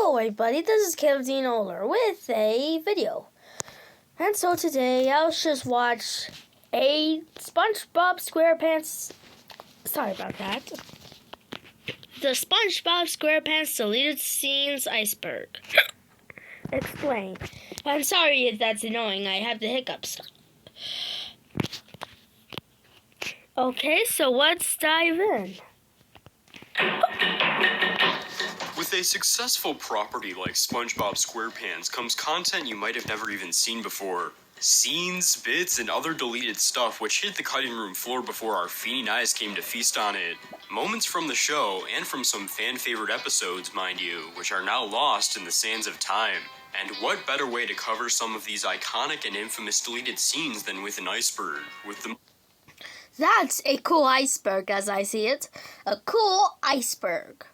Hello everybody, this is Caleb Dean Oler with a video. And so today I'll just watch a SpongeBob SquarePants, sorry about that, the SpongeBob SquarePants deleted scenes iceberg. Explain. I'm sorry if that's annoying, I have the hiccups. Okay, so let's dive in. With a successful property like SpongeBob SquarePants comes content you might have never even seen before. Scenes, bits, and other deleted stuff which hit the cutting room floor before our fiending eyes came to feast on it. Moments from the show, and from some fan-favorite episodes, mind you, which are now lost in the sands of time. And what better way to cover some of these iconic and infamous deleted scenes than with an iceberg, with the... That's a cool iceberg as I see it. A cool iceberg.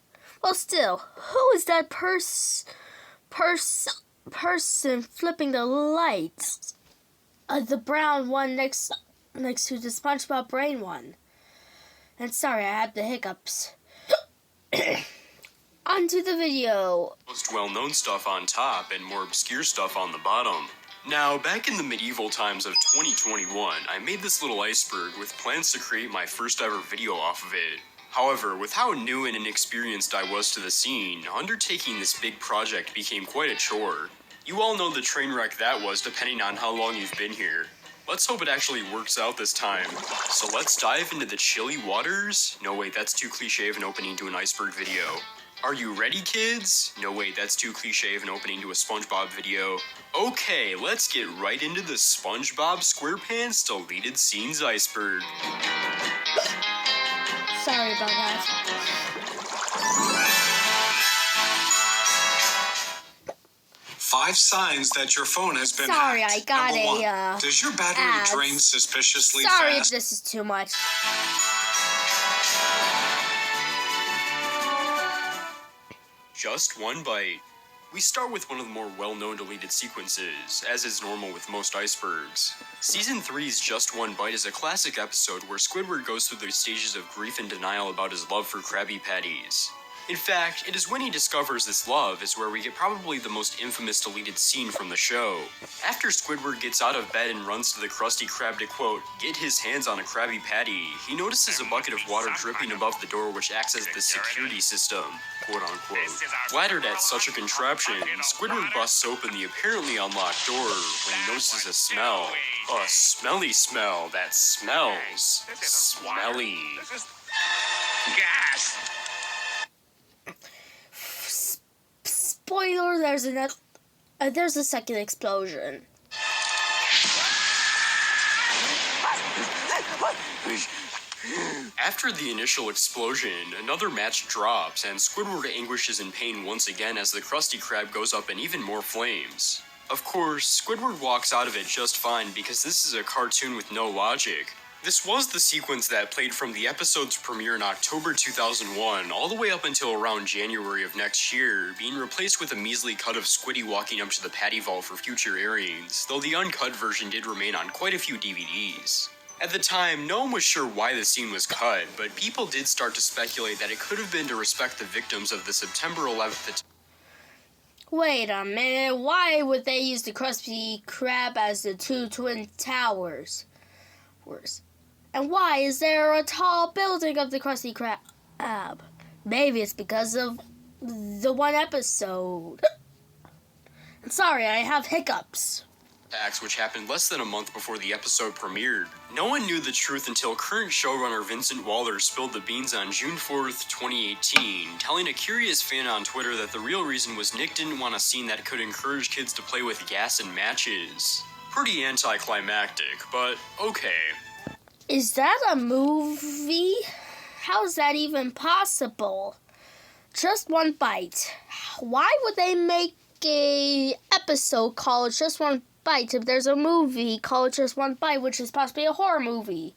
Well, still, who is that person flipping the lights? The brown one next to the SpongeBob brain one. And sorry, I have the hiccups. Onto the video. Most well-known stuff on top and more obscure stuff on the bottom. Now, back in the medieval times of 2021, I made this little iceberg with plans to create my first ever video off of it. However, with how new and inexperienced I was to the scene, undertaking this big project became quite a chore. You all know the train wreck that was depending on how long you've been here. Let's hope it actually works out this time. So let's dive into the chilly waters? No wait, that's too cliche of an opening to an iceberg video. Are you ready, kids? No wait, that's too cliche of an opening to a SpongeBob video. Okay, let's get right into the SpongeBob SquarePants deleted scenes iceberg. Sorry about that. 5 signs that your phone has been Sorry, hacked. I got Number one, a, does your battery ads. drain suspiciously Sorry if fast? this is too much. Just one bite. We start with one of the more well-known deleted sequences, as is normal with most icebergs. Season 3's Just One Bite is a classic episode where Squidward goes through the stages of grief and denial about his love for Krabby Patties. In fact, it is when he discovers this love is where we get probably the most infamous deleted scene from the show. After Squidward gets out of bed and runs to the Krusty Krab to, quote, get his hands on a Krabby Patty, he notices a bucket of water dripping above the door which acts as the security system, quote unquote. Flattered at such a contraption, Squidward busts open the apparently unlocked door when he notices a smell. A smelly smell that smells smelly. Gas! Spoiler, there's a second explosion. After the initial explosion, another match drops, and Squidward anguishes in pain once again as the Krusty Krab goes up in even more flames. Of course, Squidward walks out of it just fine because this is a cartoon with no logic. This was the sequence that played from the episode's premiere in October 2001 all the way up until around January of next year, being replaced with a measly cut of Squiddy walking up to the Patty Vault for future airings, though the uncut version did remain on quite a few DVDs. At the time, no one was sure why the scene was cut, but people did start to speculate that it could have been to respect the victims of the September 11th Wait a minute, why would they use the Krusty Krab as the two twin towers? And why is there a tall building of the Krusty Krab? Maybe it's because of the one episode. Sorry, I have hiccups. Attacks, which happened less than a month before the episode premiered. No one knew the truth until current showrunner Vincent Waller spilled the beans on June 4th, 2018, telling a curious fan on Twitter that the real reason was Nick didn't want a scene that could encourage kids to play with gas and matches. Pretty anticlimactic, but okay. Is that a movie? How is that even possible? Just One Bite. Why would they make a episode called Just One Bite if there's a movie called Just One Bite, which is possibly a horror movie?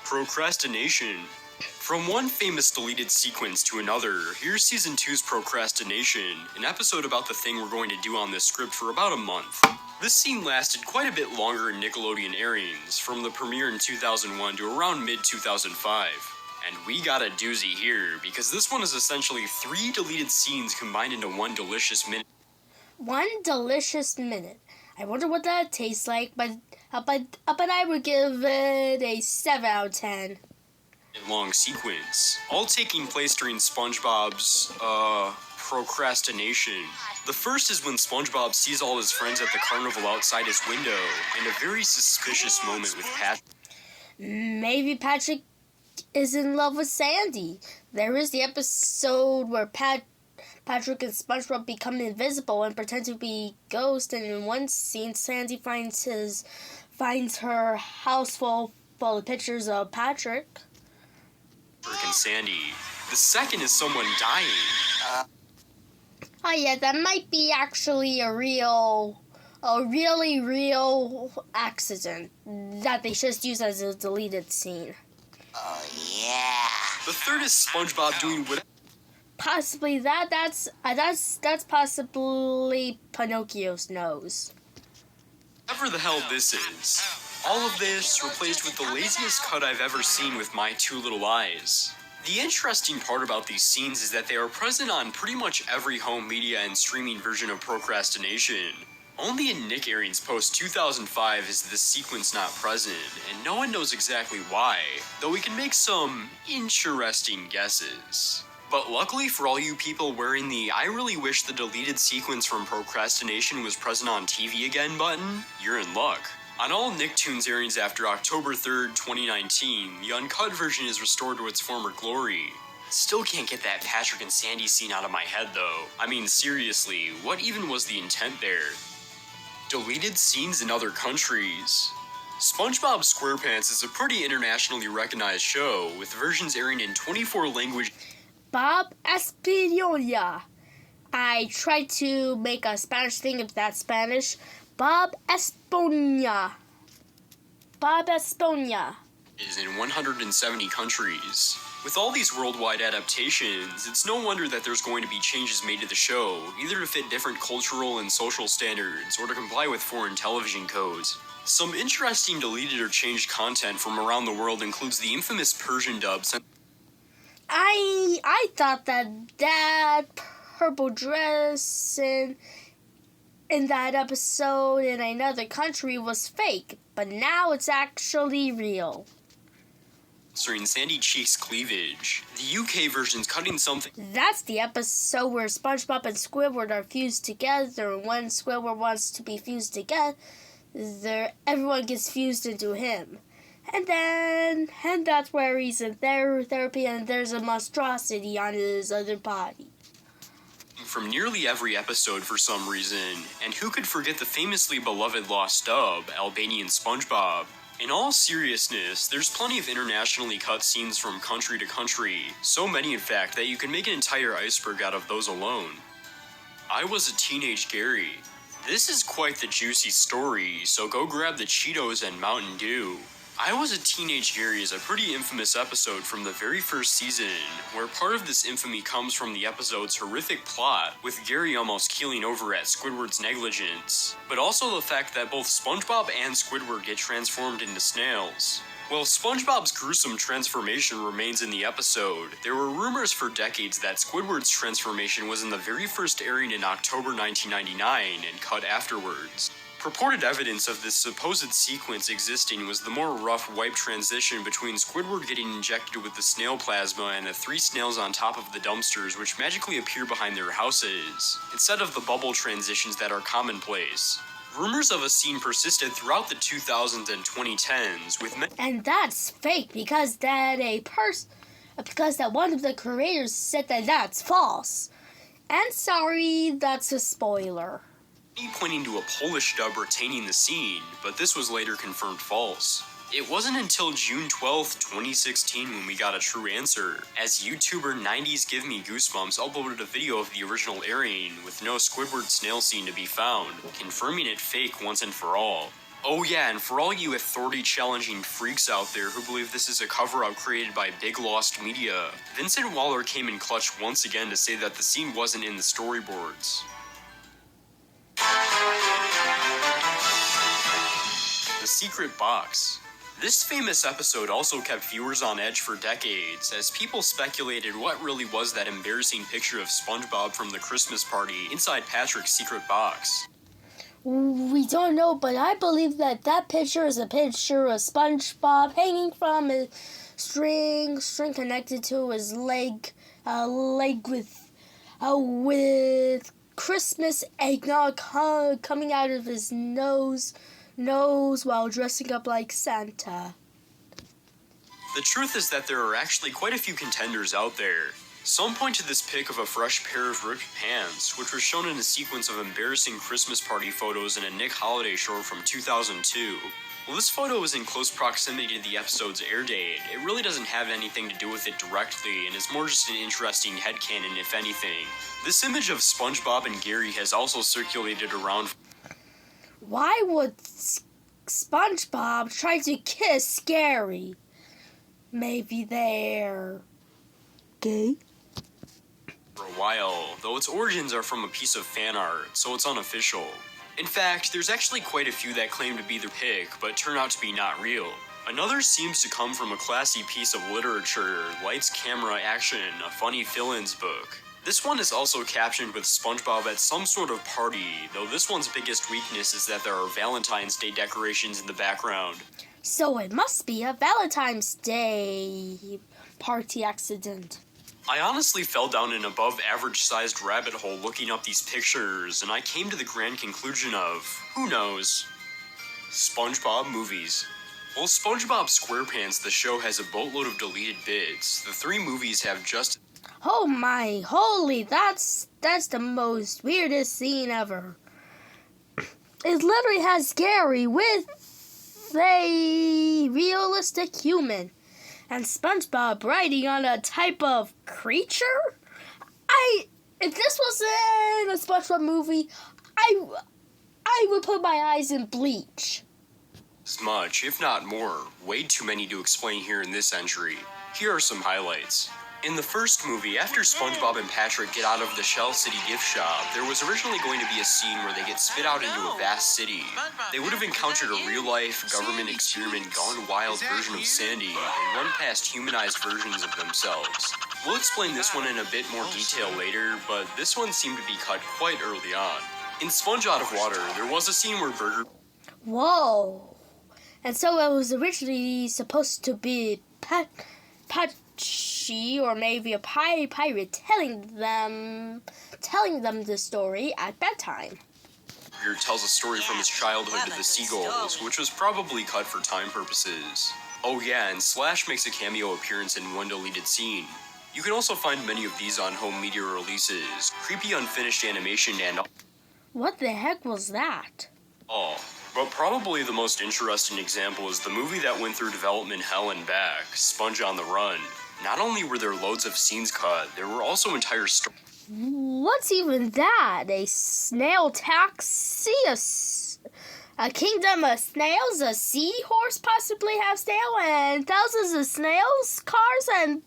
Procrastination. From one famous deleted sequence to another, here's Season 2's Procrastination, an episode about the thing we're going to do on this script for about a month. This scene lasted quite a bit longer in Nickelodeon airings, from the premiere in 2001 to around mid-2005. And we got a doozy here, because this one is essentially 3 deleted scenes combined into one delicious minute. One delicious minute. I wonder what that tastes like, but I would give it a 7 out of 10. Long sequence, all taking place during SpongeBob's, procrastination. The first is when SpongeBob sees all his friends at the carnival outside his window, and a very suspicious moment with Patrick. Maybe Patrick is in love with Sandy. There is the episode where Patrick and SpongeBob become invisible and pretend to be ghosts, and in one scene, Sandy finds her house full of pictures of Patrick and Sandy. The second is someone dying. Oh yeah, that might be actually a really real accident that they just used as a deleted scene. Oh yeah. The third is SpongeBob doing what? Possibly that's possibly Pinocchio's nose. Whatever the hell this is. All of this replaced with the laziest cut I've ever seen with my 2 little eyes. The interesting part about these scenes is that they are present on pretty much every home media and streaming version of procrastination. Only in Nick Ehring's post 2005 is this sequence not present, and no one knows exactly why, though we can make some interesting guesses. But luckily for all you people wearing the "I really wish the deleted sequence from procrastination was present on TV again" button, you're in luck. On all Nicktoons airings after October 3rd, 2019, the uncut version is restored to its former glory. Still can't get that Patrick and Sandy scene out of my head though. I mean seriously, what even was the intent there? Deleted scenes in other countries. SpongeBob SquarePants is a pretty internationally recognized show, with versions airing in 24 languages. Bob Esponja. I tried to make a Spanish thing if that's Spanish. Bob Esponja. Bob Esponja. Is in 170 countries. With all these worldwide adaptations, it's no wonder that there's going to be changes made to the show, either to fit different cultural and social standards, or to comply with foreign television codes. Some interesting deleted or changed content from around the world includes the infamous Persian dub. I thought that purple dress in that episode in another country was fake, but now it's actually real. During Sandy Cheek's cleavage, the UK version's cutting something. That's the episode where SpongeBob and Squidward are fused together, and when Squidward wants to be fused together, everyone gets fused into him. And that's where he's in therapy, and there's a monstrosity on his other body. From nearly every episode for some reason, and who could forget the famously beloved lost dub, Albanian SpongeBob? In all seriousness, there's plenty of internationally cut scenes from country to country, so many in fact that you can make an entire iceberg out of those alone. I was a teenage Gary. This is quite the juicy story, so go grab the Cheetos and Mountain Dew. I Was a Teenage Gary is a pretty infamous episode from the very first season, where part of this infamy comes from the episode's horrific plot, with Gary almost keeling over at Squidward's negligence, but also the fact that both SpongeBob and Squidward get transformed into snails. While SpongeBob's gruesome transformation remains in the episode, there were rumors for decades that Squidward's transformation was in the very first airing in October 1999 and cut afterwards. Purported evidence of this supposed sequence existing was the more rough wipe transition between Squidward getting injected with the snail plasma and the 3 snails on top of the dumpsters which magically appear behind their houses, instead of the bubble transitions that are commonplace. Rumors of a scene persisted throughout the 2000s and 2010s, with and that's fake because that one of the creators said that that's false. And sorry, that's a spoiler. Pointing to a Polish dub retaining the scene, but this was later confirmed false. It wasn't until June 12th, 2016 when we got a true answer, as YouTuber 90s Give Me Goosebumps uploaded a video of the original airing with no Squidward snail scene to be found, confirming it fake once and for all. Oh yeah, and for all you authority-challenging freaks out there who believe this is a cover-up created by Big Lost Media, Vincent Waller came in clutch once again to say that the scene wasn't in the storyboards. The Secret Box. This famous episode also kept viewers on edge for decades, as people speculated what really was that embarrassing picture of SpongeBob from the Christmas party inside Patrick's secret box. We don't know, but I believe that picture is a picture of SpongeBob hanging from a string connected to his leg with Christmas eggnog coming out of his nose while dressing up like Santa. The truth is that there are actually quite a few contenders out there. Some point to this pic of a fresh pair of ripped pants, which was shown in a sequence of embarrassing Christmas party photos in a Nick Holiday short from 2002. While this photo is in close proximity to the episode's air date, it really doesn't have anything to do with it directly and is more just an interesting headcanon if anything. This image of SpongeBob and Gary has also circulated around. Why would SpongeBob try to kiss Gary? Maybe they're gay? For a while, though its origins are from a piece of fan art, so it's unofficial. In fact, there's actually quite a few that claim to be the pic, but turn out to be not real. Another seems to come from a classy piece of literature, Lights, Camera, Action, a funny fill-ins book. This one is also captioned with SpongeBob at some sort of party, though this one's biggest weakness is that there are Valentine's Day decorations in the background. So it must be a Valentine's Day party accident. I honestly fell down an above-average-sized rabbit hole looking up these pictures, and I came to the grand conclusion of, who knows? SpongeBob movies. While SpongeBob SquarePants the show has a boatload of deleted bits, the 3 movies have just... Oh my holy, that's the most weirdest scene ever. It literally has Gary with a realistic human and SpongeBob riding on a type of creature. If this was in a SpongeBob movie, I would put my eyes in bleach. As much, if not more, way too many to explain here in this entry. Here are some highlights. In the first movie, after SpongeBob and Patrick get out of the Shell City gift shop, there was originally going to be a scene where they get spit out into a vast city. They would have encountered a real-life, government experiment gone wild version of Sandy, and run past humanized versions of themselves. We'll explain this one in a bit more detail later, but this one seemed to be cut quite early on. In Sponge Out of Water, there was a scene where Burger... Whoa. And so it was originally supposed to be Patchy, or maybe a pirate telling them the story at bedtime. Burger tells a story from his childhood to the seagulls, which was probably cut for time purposes. Oh yeah, and Slash makes a cameo appearance in one deleted scene. You can also find many of these on home media releases, creepy unfinished animation and... What the heck was that? Oh, but probably the most interesting example is the movie that went through development hell and back, Sponge on the Run. Not only were there loads of scenes cut, there were also entire stories. What's even that? A snail taxi? A kingdom of snails? A seahorse possibly have snail? And thousands of snails cars? And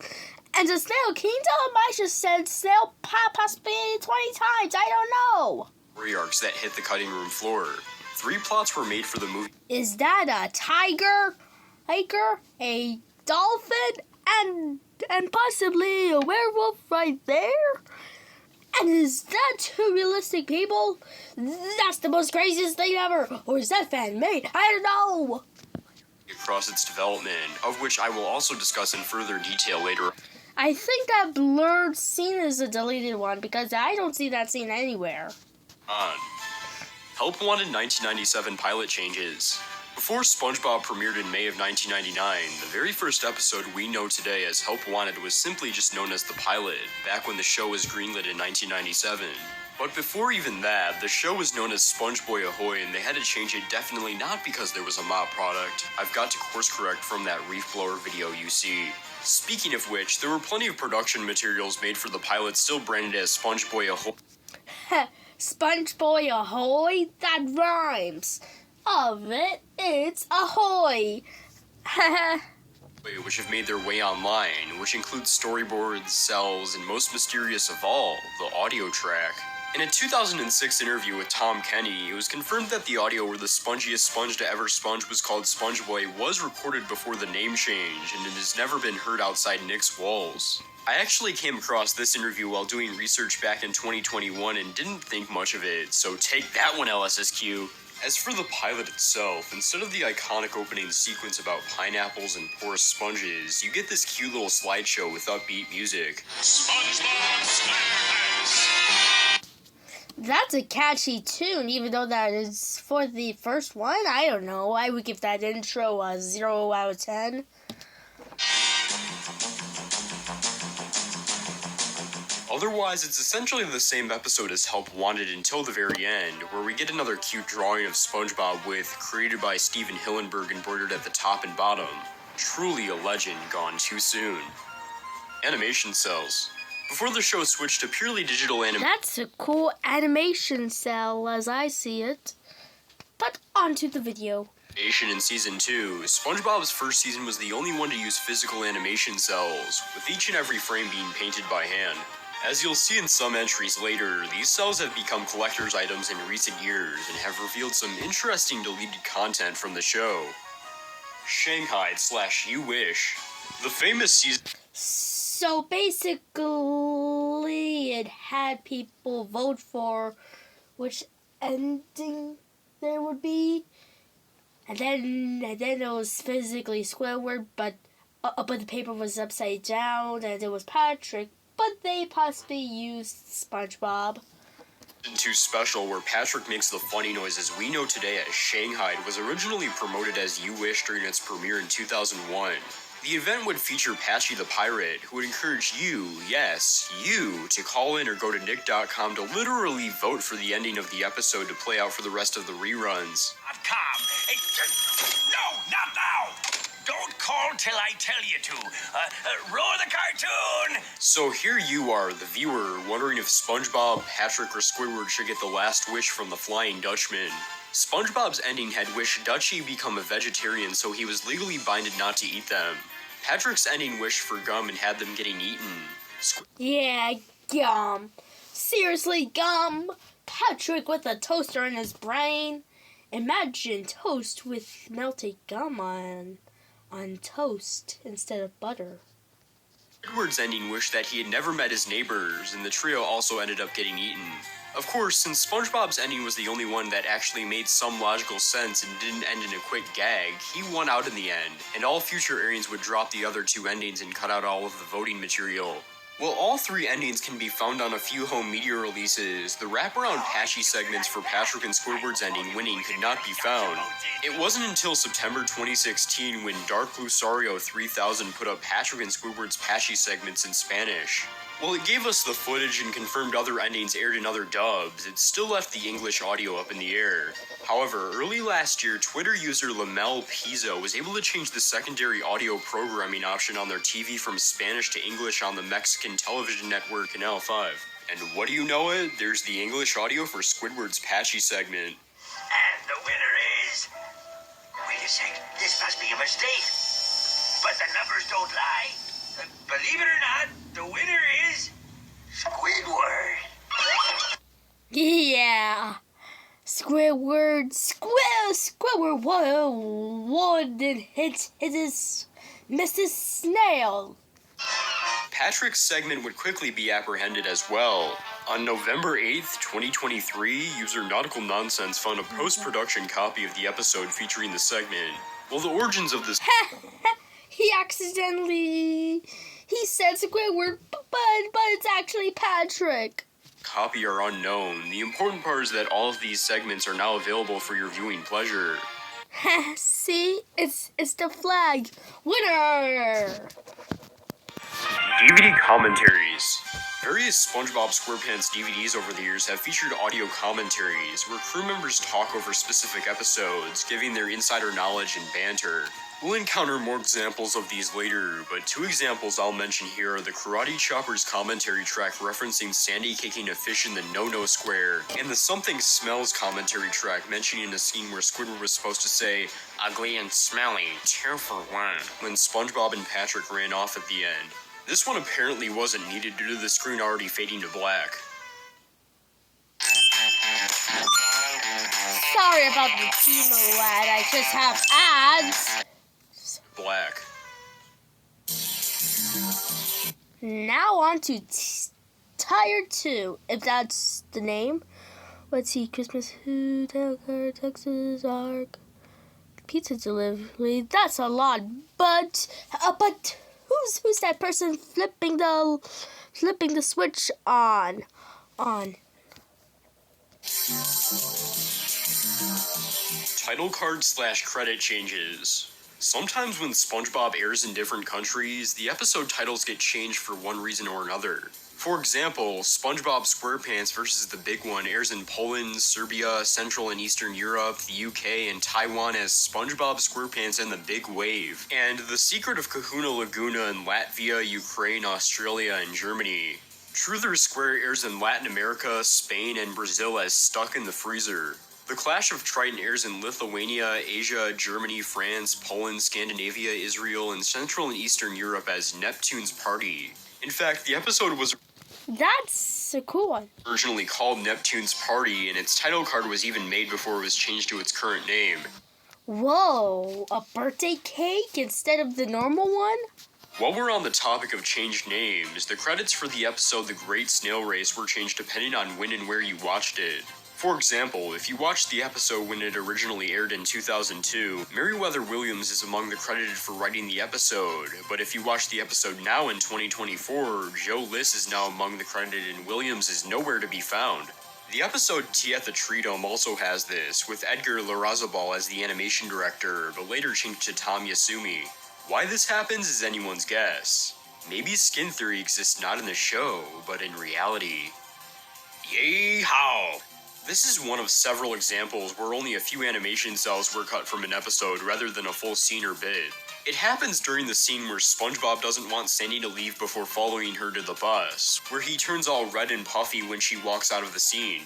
a snail kingdom? I just said snail possibly 20 times. I don't know. Story arcs that hit the cutting room floor. 3 plots were made for the movie. Is that a tiger, a dolphin, and possibly a werewolf right there? And is that 2 realistic people? That's the most craziest thing ever. Or is that fan-made? I don't know. Across its development, of which I will also discuss in further detail later. I think that blurred scene is a deleted one because I don't see that scene anywhere. Help Wanted 1997 pilot changes. Before SpongeBob premiered in May of 1999, the very first episode we know today as Help Wanted was simply just known as the pilot, back when the show was greenlit in 1997. But before even that, the show was known as SpongeBoy Ahoy, and they had to change it definitely not because there was a mop product. I've got to course correct from that reef blower video you see. Speaking of which, there were plenty of production materials made for the pilot still branded as SpongeBoy Ahoy. SpongeBoy Ahoy? That rhymes. Of it, it's ahoy. Which have made their way online, which includes storyboards, cells, and most mysterious of all, the audio track. In a 2006 interview with Tom Kenny, it was confirmed that the audio where the spongiest sponge to ever sponge was called SpongeBoy was recorded before the name change, and it has never been heard outside Nick's walls. I actually came across this interview while doing research back in 2021 and didn't think much of it, so take that one, LSSQ. As for the pilot itself, instead of the iconic opening sequence about pineapples and porous sponges, you get this cute little slideshow with upbeat music. SpongeBob SquarePants! That's a catchy tune, even though that is for the first one. I don't know. I would give that intro a 0 out of 10. Otherwise, it's essentially the same episode as Help Wanted until the very end, where we get another cute drawing of SpongeBob with created by Steven Hillenburg embroidered at the top and bottom. Truly a legend gone too soon. Animation cells. Before the show switched to purely digital animation. That's a cool animation cell as I see it. But onto the video. In Season 2, SpongeBob's first season was the only one to use physical animation cells, with each and every frame being painted by hand. As you'll see in some entries later, these cells have become collector's items in recent years and have revealed some interesting deleted content from the show. Shanghai/You Wish. The famous season. So basically, it had people vote for which ending there would be. And then it was physically Squidward, but the paper was upside down, and it was Patrick. But they possibly used SpongeBob. Season 2 special, where Patrick makes the funny noises we know today as Shanghai, was originally promoted as You Wish during its premiere in 2001. The event would feature Patchy the Pirate, who would encourage you, yes, you, to call in or go to nick.com to literally vote for the ending of the episode to play out for the rest of the reruns. Hey, no, not now! Don't call till I tell you to. Roll the cartoon! So here you are, the viewer, wondering if SpongeBob, Patrick, or Squidward should get the last wish from the Flying Dutchman. SpongeBob's ending had wished Dutchie become a vegetarian so he was legally binded not to eat them. Patrick's ending wished for gum and had them getting eaten. Yeah, gum. Seriously, gum. Patrick with a toaster in his brain. Imagine toast with melted gum on toast instead of butter. Squidward's ending wished that he had never met his neighbors, and the trio also ended up getting eaten. Of course, since SpongeBob's ending was the only one that actually made some logical sense and didn't end in a quick gag, he won out in the end, and all future airings would drop the other two endings and cut out all of the voting material. While all three endings can be found on a few home media releases, the wraparound Patchy segments for Patrick and Squidward's ending winning could not be found. It wasn't until September 2016 when Dark Lucario 3000 put up Patrick and Squidward's Patchy segments in Spanish. While it gave us the footage and confirmed other endings aired in other dubs, it still left the English audio up in the air. However, early last year, Twitter user Lamel Pizzo was able to change the secondary audio programming option on their TV from Spanish to English on the Mexican television network Canal 5. And what do you know it? There's the English audio for Squidward's Patchy segment. And the winner is... Wait a sec, this must be a mistake. But the numbers don't lie. Believe it or not, the winner is... Squidward. Yeah. Squidward won and hit his Mrs. Snail. Patrick's segment would quickly be apprehended as well. On November 8th, 2023, user Nautical Nonsense found a post-production copy of the episode featuring the segment. Well, the origins of this... He said Squidward, but it's actually Patrick. Copy are unknown. The important part is that all of these segments are now available for your viewing pleasure. See? It's the flag. Winner! DVD commentaries. Various SpongeBob SquarePants DVDs over the years have featured audio commentaries where crew members talk over specific episodes, giving their insider knowledge and banter. We'll encounter more examples of these later, but two examples I'll mention here are the Karate Chopper's commentary track referencing Sandy kicking a fish in the No-No Square, and the Something Smells commentary track mentioning a scene where Squidward was supposed to say, "Ugly and smelly, 2 for 1," when SpongeBob and Patrick ran off at the end. This one apparently wasn't needed due to the screen already fading to black. sorry about the Timo ad. I just have ads. Black. Now on to Tired 2, if that's the name. Let's see, Christmas food, Tailcar, Texas, Arc, pizza delivery. That's a lot, but who's that person flipping the switch on? Title card / credit changes. Sometimes when SpongeBob airs in different countries, the episode titles get changed for one reason or another. For example, SpongeBob SquarePants vs. The Big One airs in Poland, Serbia, Central and Eastern Europe, the UK, and Taiwan as SpongeBob SquarePants and the Big Wave, and The Secret of Kahuna Laguna in Latvia, Ukraine, Australia, and Germany. Truth or Square airs in Latin America, Spain, and Brazil as Stuck in the Freezer. The Clash of Triton airs in Lithuania, Asia, Germany, France, Poland, Scandinavia, Israel, and Central and Eastern Europe as Neptune's Party. In fact, the episode was That's a cool one. originally called Neptune's Party, and its title card was even made before it was changed to its current name. Whoa, a birthday cake instead of the normal one? While we're on the topic of changed names, the credits for the episode The Great Snail Race were changed depending on when and where you watched it. For example, if you watched the episode when it originally aired in 2002, Meriwether Williams is among the credited for writing the episode, but if you watch the episode now in 2024, Joe Liss is now among the credited and Williams is nowhere to be found. The episode Tea at the Tree Dome also has this, with Edgar Larrazabal as the animation director, but later changed to Tom Yasumi. Why this happens is anyone's guess. Maybe skin theory exists not in the show, but in reality. Yay-how! This is one of several examples where only a few animation cells were cut from an episode rather than a full scene or bit. It happens during the scene where SpongeBob doesn't want Sandy to leave before following her to the bus, where he turns all red and puffy when she walks out of the scene.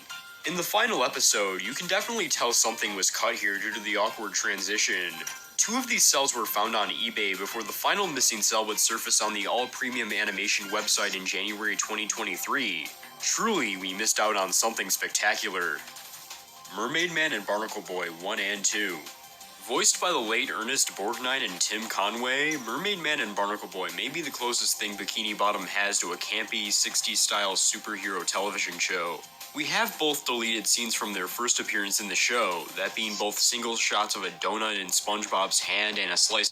In the final episode, you can definitely tell something was cut here due to the awkward transition. 2 of these cells were found on eBay before the final missing cell would surface on the All Premium Animation website in January 2023. Truly, we missed out on something spectacular. Mermaid Man and Barnacle Boy 1 and 2. Voiced by the late Ernest Borgnine and Tim Conway, Mermaid Man and Barnacle Boy may be the closest thing Bikini Bottom has to a campy, 60s-style superhero television show. We have both deleted scenes from their first appearance in the show, that being both single shots of a donut in SpongeBob's hand and a slice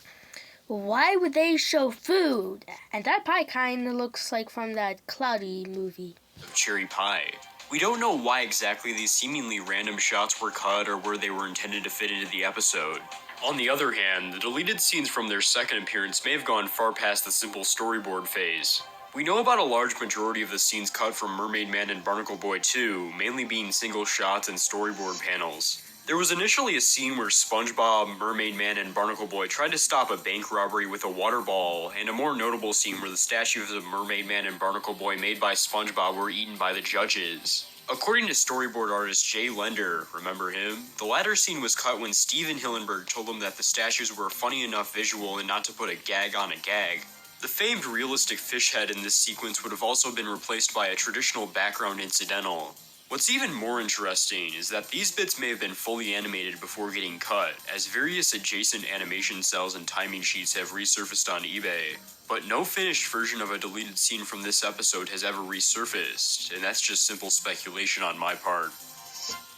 Why would they show food? And that pie kind of looks like from that Cloudy movie. of cherry pie. We don't know why exactly these seemingly random shots were cut or where they were intended to fit into the episode. On the other hand, the deleted scenes from their second appearance may have gone far past the simple storyboard phase. We know about a large majority of the scenes cut from Mermaid Man and Barnacle Boy 2, mainly being single shots and storyboard panels. There was initially a scene where SpongeBob, Mermaid Man, and Barnacle Boy tried to stop a bank robbery with a water ball, and a more notable scene where the statues of Mermaid Man and Barnacle Boy made by SpongeBob were eaten by the judges. According to storyboard artist Jay Lender, remember him? The latter scene was cut when Steven Hillenburg told him that the statues were a funny enough visual and not to put a gag on a gag. The famed realistic fish head in this sequence would have also been replaced by a traditional background incidental. What's even more interesting is that these bits may have been fully animated before getting cut, as various adjacent animation cells and timing sheets have resurfaced on eBay. But no finished version of a deleted scene from this episode has ever resurfaced, and that's just simple speculation on my part.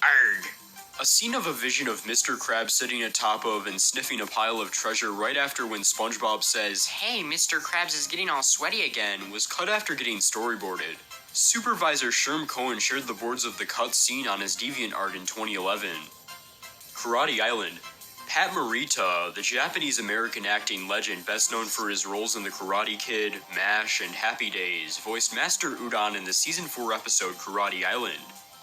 Arg! A scene of a vision of Mr. Krabs sitting atop of and sniffing a pile of treasure right after when SpongeBob says, "Hey, Mr. Krabs is getting all sweaty again," was cut after getting storyboarded. Supervisor Sherm Cohen shared the boards of the cut scene on his DeviantArt in 2011. Karate Island. Pat Morita, the Japanese-American acting legend best known for his roles in The Karate Kid, MASH, and Happy Days, voiced Master Udon in the Season 4 episode Karate Island.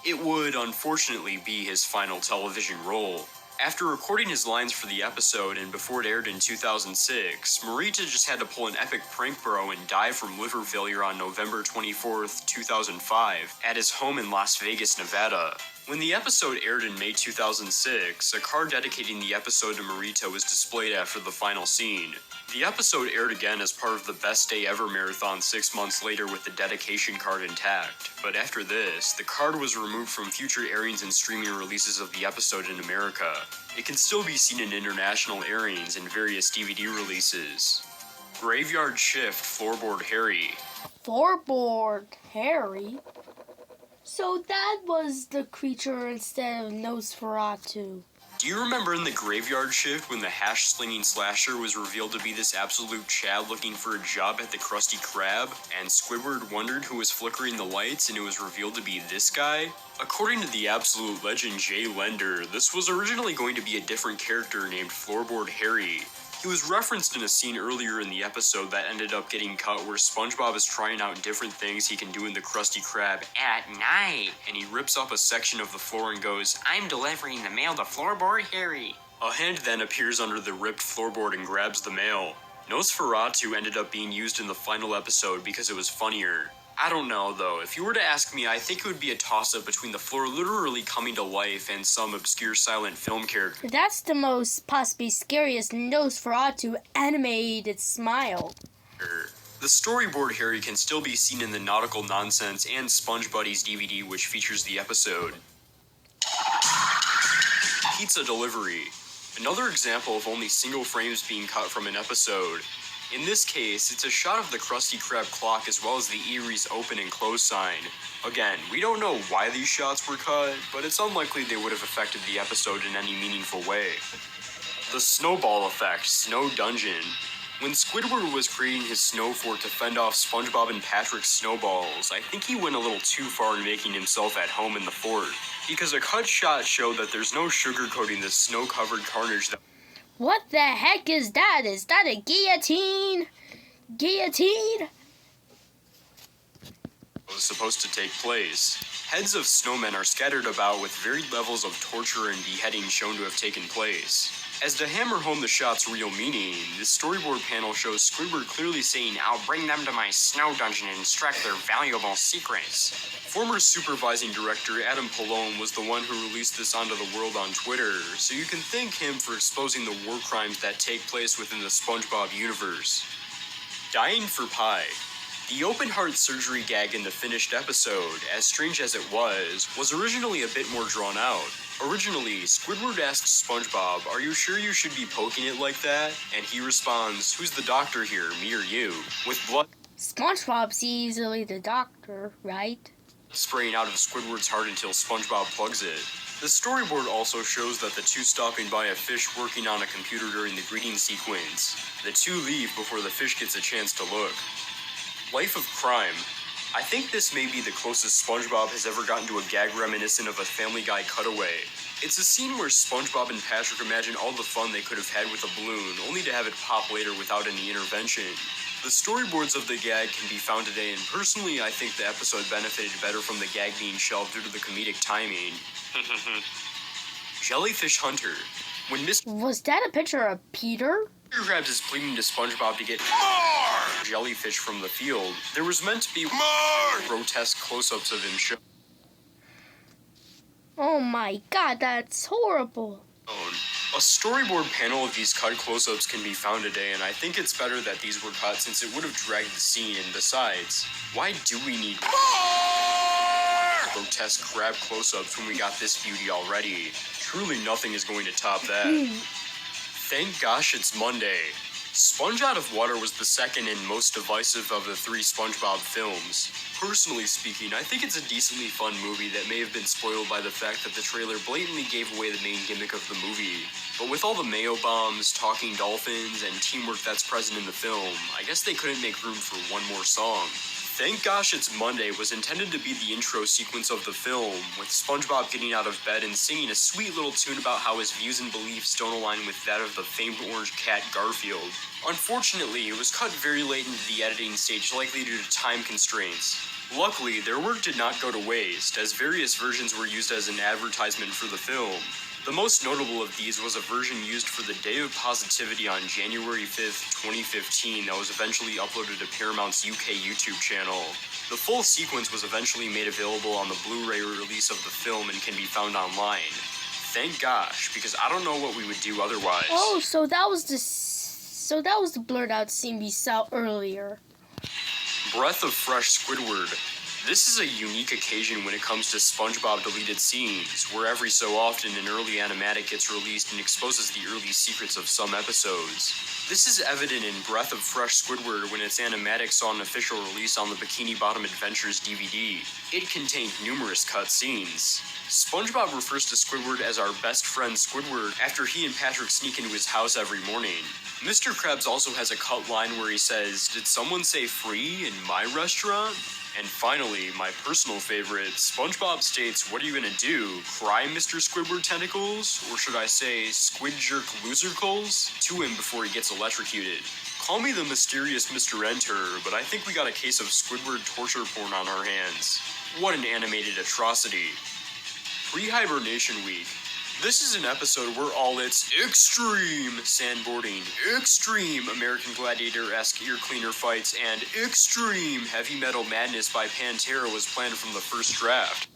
It would, unfortunately, be his final television role. After recording his lines for the episode and before it aired in 2006, Morita just had to pull an epic prank bro and die from liver failure on November 24th, 2005, at his home in Las Vegas, Nevada. When the episode aired in May 2006, a card dedicating the episode to Marita was displayed after the final scene. The episode aired again as part of the Best Day Ever marathon 6 months later with the dedication card intact, but after this, the card was removed from future airings and streaming releases of the episode in America. It can still be seen in international airings and various DVD releases. Graveyard Shift Floorboard Harry. Floorboard Harry? So that was the creature instead of Nosferatu. Do you remember in the Graveyard Shift when the hash-slinging slasher was revealed to be this absolute Chad looking for a job at the Krusty Krab, and Squidward wondered who was flickering the lights and it was revealed to be this guy? According to the absolute legend Jay Lender, this was originally going to be a different character named Floorboard Harry. He was referenced in a scene earlier in the episode that ended up getting cut where SpongeBob is trying out different things he can do in the Krusty Krab at night, and he rips up a section of the floor and goes, "I'm delivering the mail to Floorboard Harry." A hand then appears under the ripped floorboard and grabs the mail. Nosferatu ended up being used in the final episode because it was funnier. I don't know though, if you were to ask me, I think it would be a toss-up between the floor literally coming to life and some obscure silent film character. That's the most possibly scariest Nosferatu animated smile. The storyboard Harry can still be seen in the Nautical Nonsense and Sponge Buddies DVD, which features the episode. Pizza Delivery. Another example of only single frames being cut from an episode. In this case, it's a shot of the Krusty Krab clock as well as the Erie's open and close sign. Again, we don't know why these shots were cut, but it's unlikely they would have affected the episode in any meaningful way. The Snowball Effect, Snow Dungeon. When Squidward was creating his snow fort to fend off SpongeBob and Patrick's snowballs, I think he went a little too far in making himself at home in the fort, because a cut shot showed that there's no sugarcoating this snow-covered carnage that What the heck is that? Is that a guillotine? Guillotine? was supposed to take place. Heads of snowmen are scattered about with varied levels of torture and beheading shown to have taken place. As to hammer home the shot's real meaning, the storyboard panel shows Squidward clearly saying, "I'll bring them to my snow dungeon and extract their valuable secrets." Former supervising director Adam Pallone was the one who released this onto the world on Twitter, so you can thank him for exposing the war crimes that take place within the SpongeBob universe. Dying for Pie. The open heart surgery gag in the finished episode, as strange as it was originally a bit more drawn out. Originally, Squidward asks SpongeBob, "Are you sure you should be poking it like that?" And he responds, "Who's the doctor here, me or you?" With blood SpongeBob's easily the doctor, right? spraying out of Squidward's heart until SpongeBob plugs it. The storyboard also shows that the two stopping by a fish working on a computer during the greeting sequence. The two leave before the fish gets a chance to look. Life of Crime. I think this may be the closest SpongeBob has ever gotten to a gag reminiscent of a Family Guy cutaway. It's a scene where SpongeBob and Patrick imagine all the fun they could have had with a balloon, only to have it pop later without any intervention. The storyboards of the gag can be found today, and personally I think the episode benefited better from the gag being shelved due to the comedic timing. Jellyfish Hunter. When Mr. Was that a picture of Peter? Krabs is pleading to SpongeBob to get more jellyfish from the field, there was meant to be more grotesque close-ups of him shown. Oh my god, that's horrible. A storyboard panel of these cut close-ups can be found today, and I think it's better that these were cut since it would have dragged the scene, and besides, why do we need more grotesque crab close-ups when we got this beauty already? Truly nothing is going to top that. Thank gosh it's Monday. Sponge Out of Water was the second and most divisive of the three SpongeBob films. Personally speaking, I think it's a decently fun movie that may have been spoiled by the fact that the trailer blatantly gave away the main gimmick of the movie. But with all the mayo bombs, talking dolphins, and teamwork that's present in the film, I guess they couldn't make room for one more song. Thank Gosh It's Monday was intended to be the intro sequence of the film, with SpongeBob getting out of bed and singing a sweet little tune about how his views and beliefs don't align with that of the famed orange cat Garfield. Unfortunately, it was cut very late into the editing stage, likely due to time constraints. Luckily, their work did not go to waste, as various versions were used as an advertisement for the film. The most notable of these was a version used for the Day of Positivity on January 5th, 2015 that was eventually uploaded to Paramount's UK YouTube channel. The full sequence was eventually made available on the Blu-ray release of the film and can be found online. Thank gosh, because I don't know what we would do otherwise. Oh, so that was the blurred out scene we saw earlier. Breath of Fresh Squidward. This is a unique occasion when it comes to SpongeBob deleted scenes, where every so often an early animatic gets released and exposes the early secrets of some episodes. This is evident in Breath of Fresh Squidward when its animatic saw an official release on the Bikini Bottom Adventures DVD. It contained numerous cut scenes. SpongeBob refers to Squidward as our best friend Squidward after he and Patrick sneak into his house every morning. Mr. Krabs also has a cut line where he says, "Did someone say free in my restaurant?" And finally, my personal favorite, SpongeBob states, "What are you gonna do? Cry, Mr. Squidward Tentacles? Or should I say, Squid Jerk Losercles?" to him before he gets electrocuted. Call me the mysterious Mr. Enter, but I think we got a case of Squidward torture porn on our hands. What an animated atrocity. Pre-hibernation week. This is an episode where all its extreme sandboarding, extreme American Gladiator-esque ear cleaner fights, and extreme heavy metal madness by Pantera was planned from the first draft.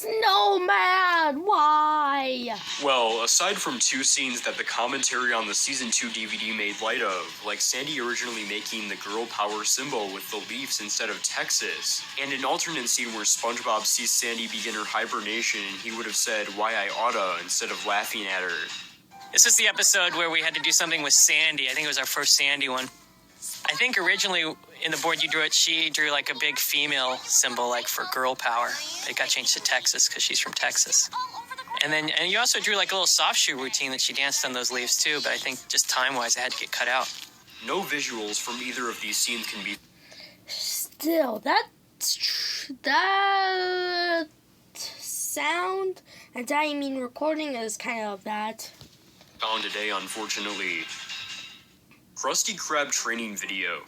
Snowman, why? Well, aside from two scenes that the commentary on the Season 2 DVD made light of, like Sandy originally making the girl power symbol with the leaves instead of Texas, and an alternate scene where SpongeBob sees Sandy begin her hibernation and he would have said, "Why I oughta," instead of laughing at her. This is the episode where we had to do something with Sandy. I think it was our first Sandy one. I think originally in the board you drew it, she drew like a big female symbol, like for girl power. It got changed to Texas because she's from Texas. And you also drew like a little soft shoe routine that she danced on those leaves too, but I think just time-wise it had to get cut out. No visuals from either of these scenes can be Still, that sound, and I mean recording is kind of that. found today, unfortunately. Krusty Krab training video.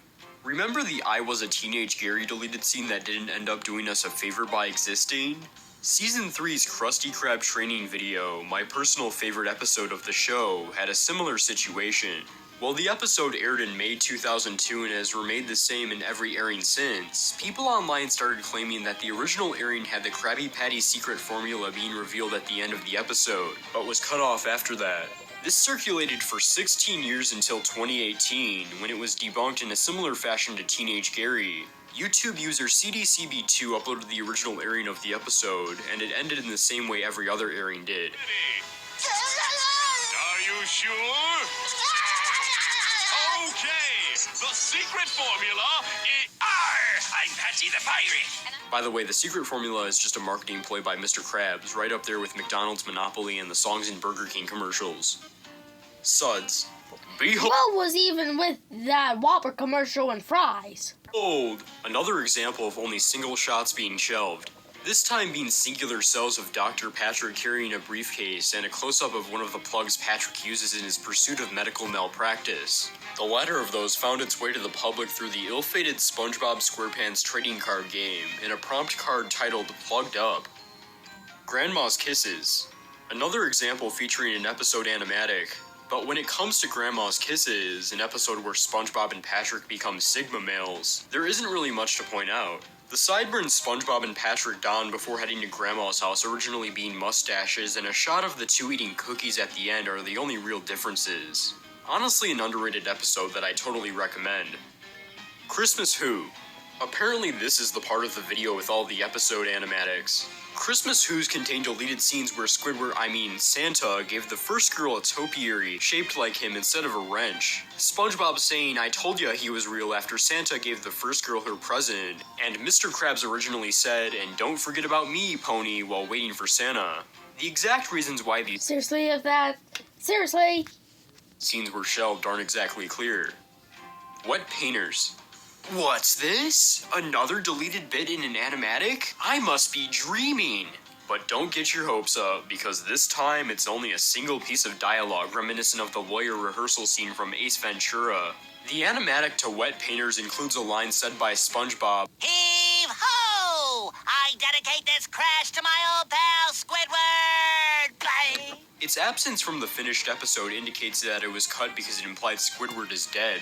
Remember the I Was a Teenage Gary deleted scene that didn't end up doing us a favor by existing? Season 3's Krusty Krab training video, my personal favorite episode of the show, had a similar situation. While the episode aired in May 2002 and has remained the same in every airing since, people online started claiming that the original airing had the Krabby Patty secret formula being revealed at the end of the episode, but was cut off after that. This circulated for 16 years until 2018, when it was debunked in a similar fashion to Teenage Gary. YouTube user CDCB2 uploaded the original airing of the episode, and it ended in the same way every other airing did. Are you sure? Okay, the secret formula is I'm Patsy the Pirate. By the way, the secret formula is just a marketing ploy by Mr. Krabs, right up there with McDonald's Monopoly and the songs in Burger King commercials. Suds. Behold! What was even with that Whopper commercial and fries? Another example of only single shots being shelved. This time being singular cells of Dr. Patrick carrying a briefcase and a close-up of one of the plugs Patrick uses in his pursuit of medical malpractice. The latter of those found its way to the public through the ill-fated SpongeBob SquarePants trading card game in a prompt card titled Plugged Up. Grandma's Kisses. Another example featuring an episode animatic. But when it comes to Grandma's Kisses, an episode where SpongeBob and Patrick become Sigma males, there isn't really much to point out. The sideburns SpongeBob and Patrick don before heading to Grandma's house originally being mustaches, and a shot of the two eating cookies at the end are the only real differences. Honestly, an underrated episode that I totally recommend. Christmas Who. Apparently this is the part of the video with all the episode animatics. Christmas Who's contain deleted scenes where Santa gave the first girl a topiary shaped like him instead of a wrench. SpongeBob saying, "I told ya he was real," after Santa gave the first girl her present, and Mr. Krabs originally said, "And don't forget about me, Pony," while waiting for Santa. The exact reasons why these Seriously, scenes were shelved aren't exactly clear. Wet Painters. What's this? Another deleted bit in an animatic? I must be dreaming! But don't get your hopes up, because this time it's only a single piece of dialogue reminiscent of the lawyer rehearsal scene from Ace Ventura. The animatic to Wet Painters includes a line said by SpongeBob, Heave ho! dedicate this crash to my old pal, Squidward! Bye! Its absence from the finished episode indicates that it was cut because it implied Squidward is dead.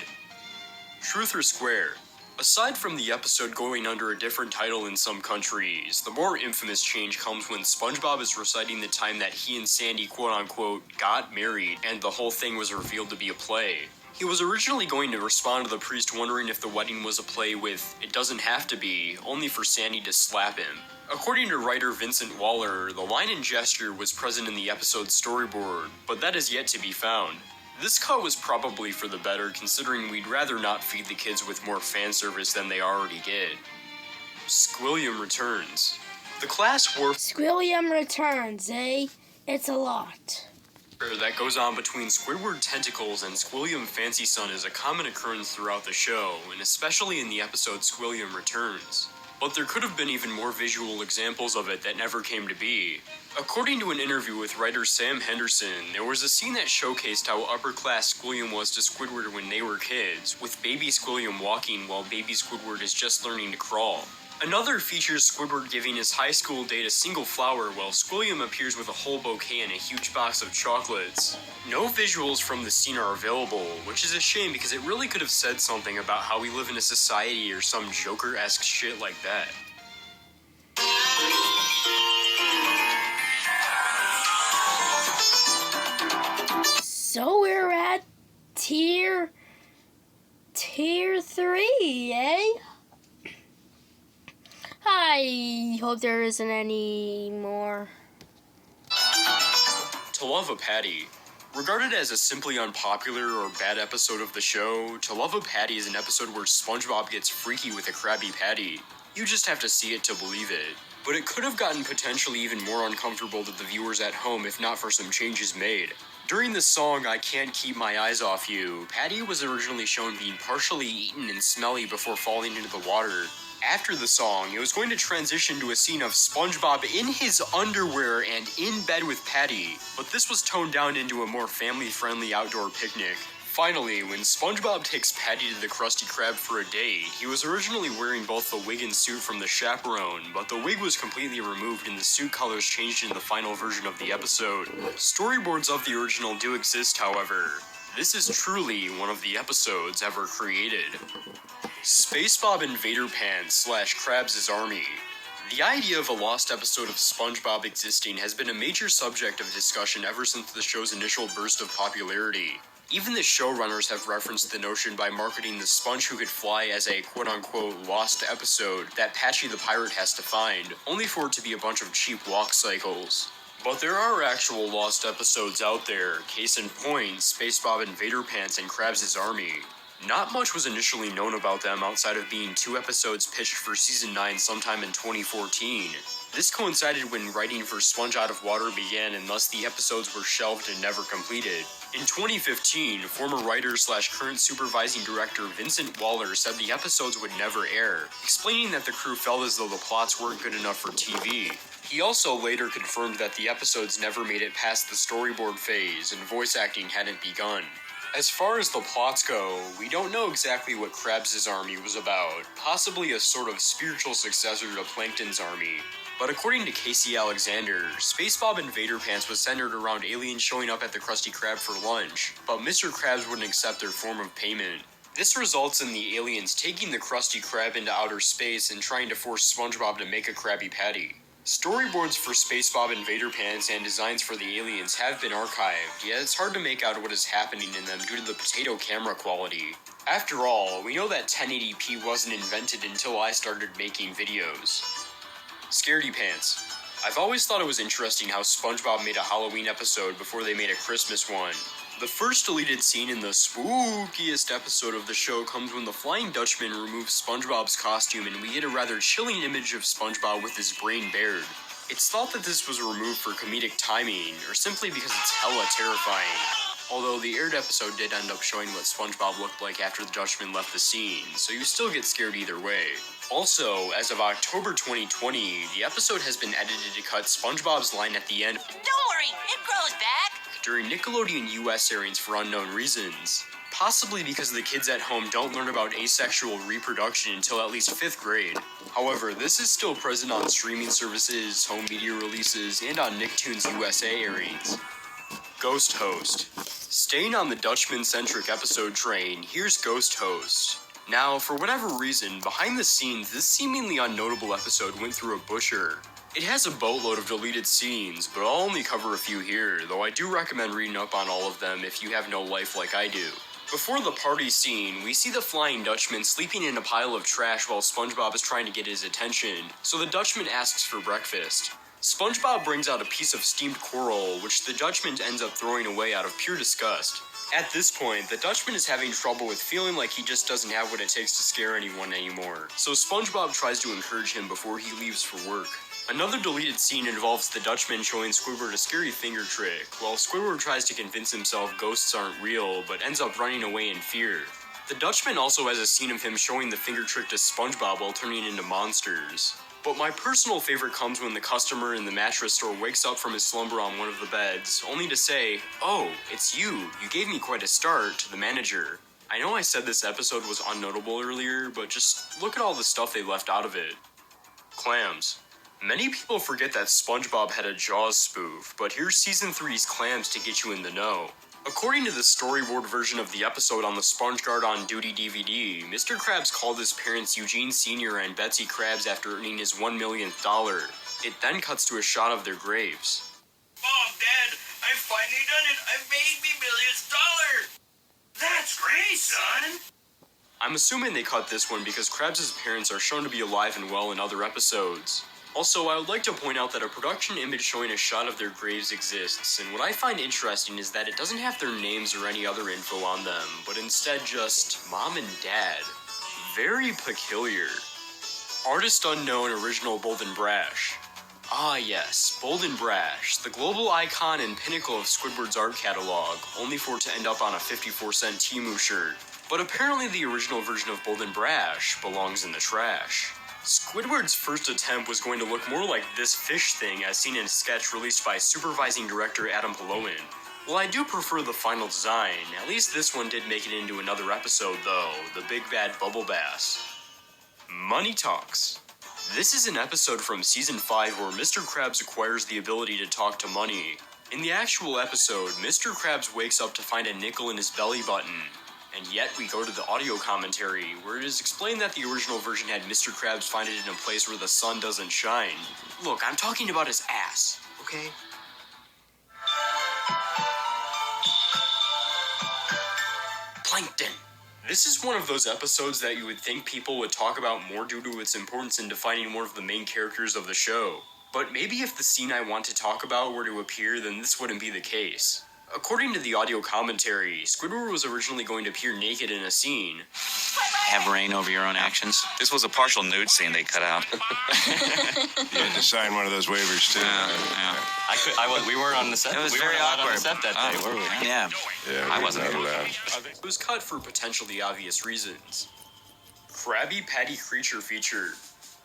Truth or Square? Aside from the episode going under a different title in some countries, the more infamous change comes when SpongeBob is reciting the time that he and Sandy quote-unquote got married and the whole thing was revealed to be a play. He was originally going to respond to the priest wondering if the wedding was a play with "it doesn't have to be," only for Sandy to slap him. According to writer Vincent Waller, the line and gesture was present in the episode's storyboard, but that is yet to be found. This cut was probably for the better, considering we'd rather not feed the kids with more fan service than they already did. Squilliam returns. The class war Squilliam returns, eh? It's a lot. that goes on between Squidward tentacles and Squilliam Fancy Sun is a common occurrence throughout the show, and especially in the episode Squilliam Returns. But there could have been even more visual examples of it that never came to be. According to an interview with writer Sam Henderson, there was a scene that showcased how upper-class Squilliam was to Squidward when they were kids, with baby Squilliam walking while baby Squidward is just learning to crawl. Another features Squidward giving his high school date a single flower while Squilliam appears with a whole bouquet and a huge box of chocolates. No visuals from the scene are available, which is a shame because it really could have said something about how we live in a society or some Joker-esque shit like that. So we're at tier 3, eh? I hope there isn't any more. To Love a Patty. Regarded as a simply unpopular or bad episode of the show, To Love a Patty is an episode where SpongeBob gets freaky with a Krabby Patty. You just have to see it to believe it. But it could have gotten potentially even more uncomfortable to the viewers at home if not for some changes made. During the song I Can't Keep My Eyes Off You, Patty was originally shown being partially eaten and smelly before falling into the water. After the song, it was going to transition to a scene of SpongeBob in his underwear and in bed with Patty, but this was toned down into a more family-friendly outdoor picnic. Finally, when SpongeBob takes Patty to the Krusty Krab for a date, he was originally wearing both the wig and suit from the chaperone, but the wig was completely removed and the suit colors changed in the final version of the episode. Storyboards of the original do exist, however. This is truly one of the episodes ever created. SpongeBob Invader Pants / Krabs' Army. The idea of a lost episode of SpongeBob existing has been a major subject of discussion ever since the show's initial burst of popularity. Even the showrunners have referenced the notion by marketing the Sponge Who Could Fly as a quote-unquote lost episode that Patchy the Pirate has to find, only for it to be a bunch of cheap walk cycles. But there are actual lost episodes out there, case in point, SpongeBob Invader Pants and Krabs' Army. Not much was initially known about them outside of being 2 episodes pitched for Season 9 sometime in 2014. This coincided when writing for Sponge Out of Water began and thus the episodes were shelved and never completed. In 2015, former writer / current supervising director Vincent Waller said the episodes would never air, explaining that the crew felt as though the plots weren't good enough for TV. He also later confirmed that the episodes never made it past the storyboard phase and voice acting hadn't begun. As far as the plots go, we don't know exactly what Krabs' Army was about, possibly a sort of spiritual successor to Plankton's Army. But according to Casey Alexander, SpongeBob Invader Pants was centered around aliens showing up at the Krusty Krab for lunch, but Mr. Krabs wouldn't accept their form of payment. This results in the aliens taking the Krusty Krab into outer space and trying to force SpongeBob to make a Krabby Patty. Storyboards for SpongeBob Invader Pants and designs for the aliens have been archived, yet it's hard to make out what is happening in them due to the potato camera quality. After all, we know that 1080p wasn't invented until I started making videos. Scaredy Pants. I've always thought it was interesting how SpongeBob made a Halloween episode before they made a Christmas one. The first deleted scene in the spookiest episode of the show comes when the Flying Dutchman removes SpongeBob's costume and we get a rather chilling image of SpongeBob with his brain bared. It's thought that this was removed for comedic timing, or simply because it's hella terrifying. Although the aired episode did end up showing what SpongeBob looked like after the Dutchman left the scene, so you still get scared either way. Also, as of October 2020, the episode has been edited to cut SpongeBob's line at the end Don't worry, it grows back. during Nickelodeon US airings for unknown reasons. possibly because the kids at home don't learn about asexual reproduction until at least 5th grade. However, this is still present on streaming services, home media releases, and on Nicktoons USA airings. Ghost Host. Staying on the Dutchman-centric episode train, here's Ghost Host. Now, for whatever reason, behind the scenes, this seemingly unnotable episode went through a busher. It has a boatload of deleted scenes, but I'll only cover a few here, though I do recommend reading up on all of them if you have no life like I do. Before the party scene, we see the Flying Dutchman sleeping in a pile of trash while SpongeBob is trying to get his attention, so the Dutchman asks for breakfast. SpongeBob brings out a piece of steamed coral, which the Dutchman ends up throwing away out of pure disgust. At this point, the Dutchman is having trouble with feeling like he just doesn't have what it takes to scare anyone anymore, so SpongeBob tries to encourage him before he leaves for work. Another deleted scene involves the Dutchman showing Squidward a scary finger trick, while Squidward tries to convince himself ghosts aren't real, but ends up running away in fear. The Dutchman also has a scene of him showing the finger trick to SpongeBob while turning into monsters. But my personal favorite comes when the customer in the mattress store wakes up from his slumber on one of the beds, only to say, "Oh, it's you. You gave me quite a start," to the manager. I know I said this episode was unnotable earlier, but just look at all the stuff they left out of it. Clams. Many people forget that SpongeBob had a Jaws spoof, but here's Season 3's Clams to get you in the know. According to the storyboard version of the episode on the SpongeGuard on Duty DVD, Mr. Krabs called his parents Eugene Sr. and Betsy Krabs after earning his $1 millionth dollar. It then cuts to a shot of their graves. Mom, Dad, I finally done it. I made me $1 million. That's great, son. I'm assuming they cut this one because Krabs' parents are shown to be alive and well in other episodes. Also, I would like to point out that a production image showing a shot of their graves exists, and what I find interesting is that it doesn't have their names or any other info on them, but instead just Mom and Dad. Very peculiar. Artist unknown, original Bold and Brash. Ah yes, Bold and Brash, the global icon and pinnacle of Squidward's art catalog, only for it to end up on a 54-cent Temu shirt. But apparently the original version of Bold and Brash belongs in the trash. Squidward's first attempt was going to look more like this fish thing as seen in a sketch released by supervising director Adam Paloin. While I do prefer the final design, at least this one did make it into another episode though, the Big Bad Bubble Bass. Money Talks. This is an episode from Season 5 where Mr. Krabs acquires the ability to talk to money. In the actual episode, Mr. Krabs wakes up to find a nickel in his belly button. And yet we go to the audio commentary, where it is explained that the original version had Mr. Krabs find it in a place where the sun doesn't shine. Look, I'm talking about his ass, okay? Plankton. This is one of those episodes that you would think people would talk about more due to its importance in defining one of the main characters of the show. But maybe if the scene I want to talk about were to appear, then this wouldn't be the case. According to the audio commentary, Squidward was originally going to appear naked in a scene. Have reign over your own actions. This was a partial nude scene they cut out. You had to sign one of those waivers too. Yeah. We weren't on the set. It was we very weren't allowed awkward. on the set that day, were we? Yeah. Yeah, I we're wasn't not able to. allowed. It was cut for potentially obvious reasons. Krabby Patty Creature feature.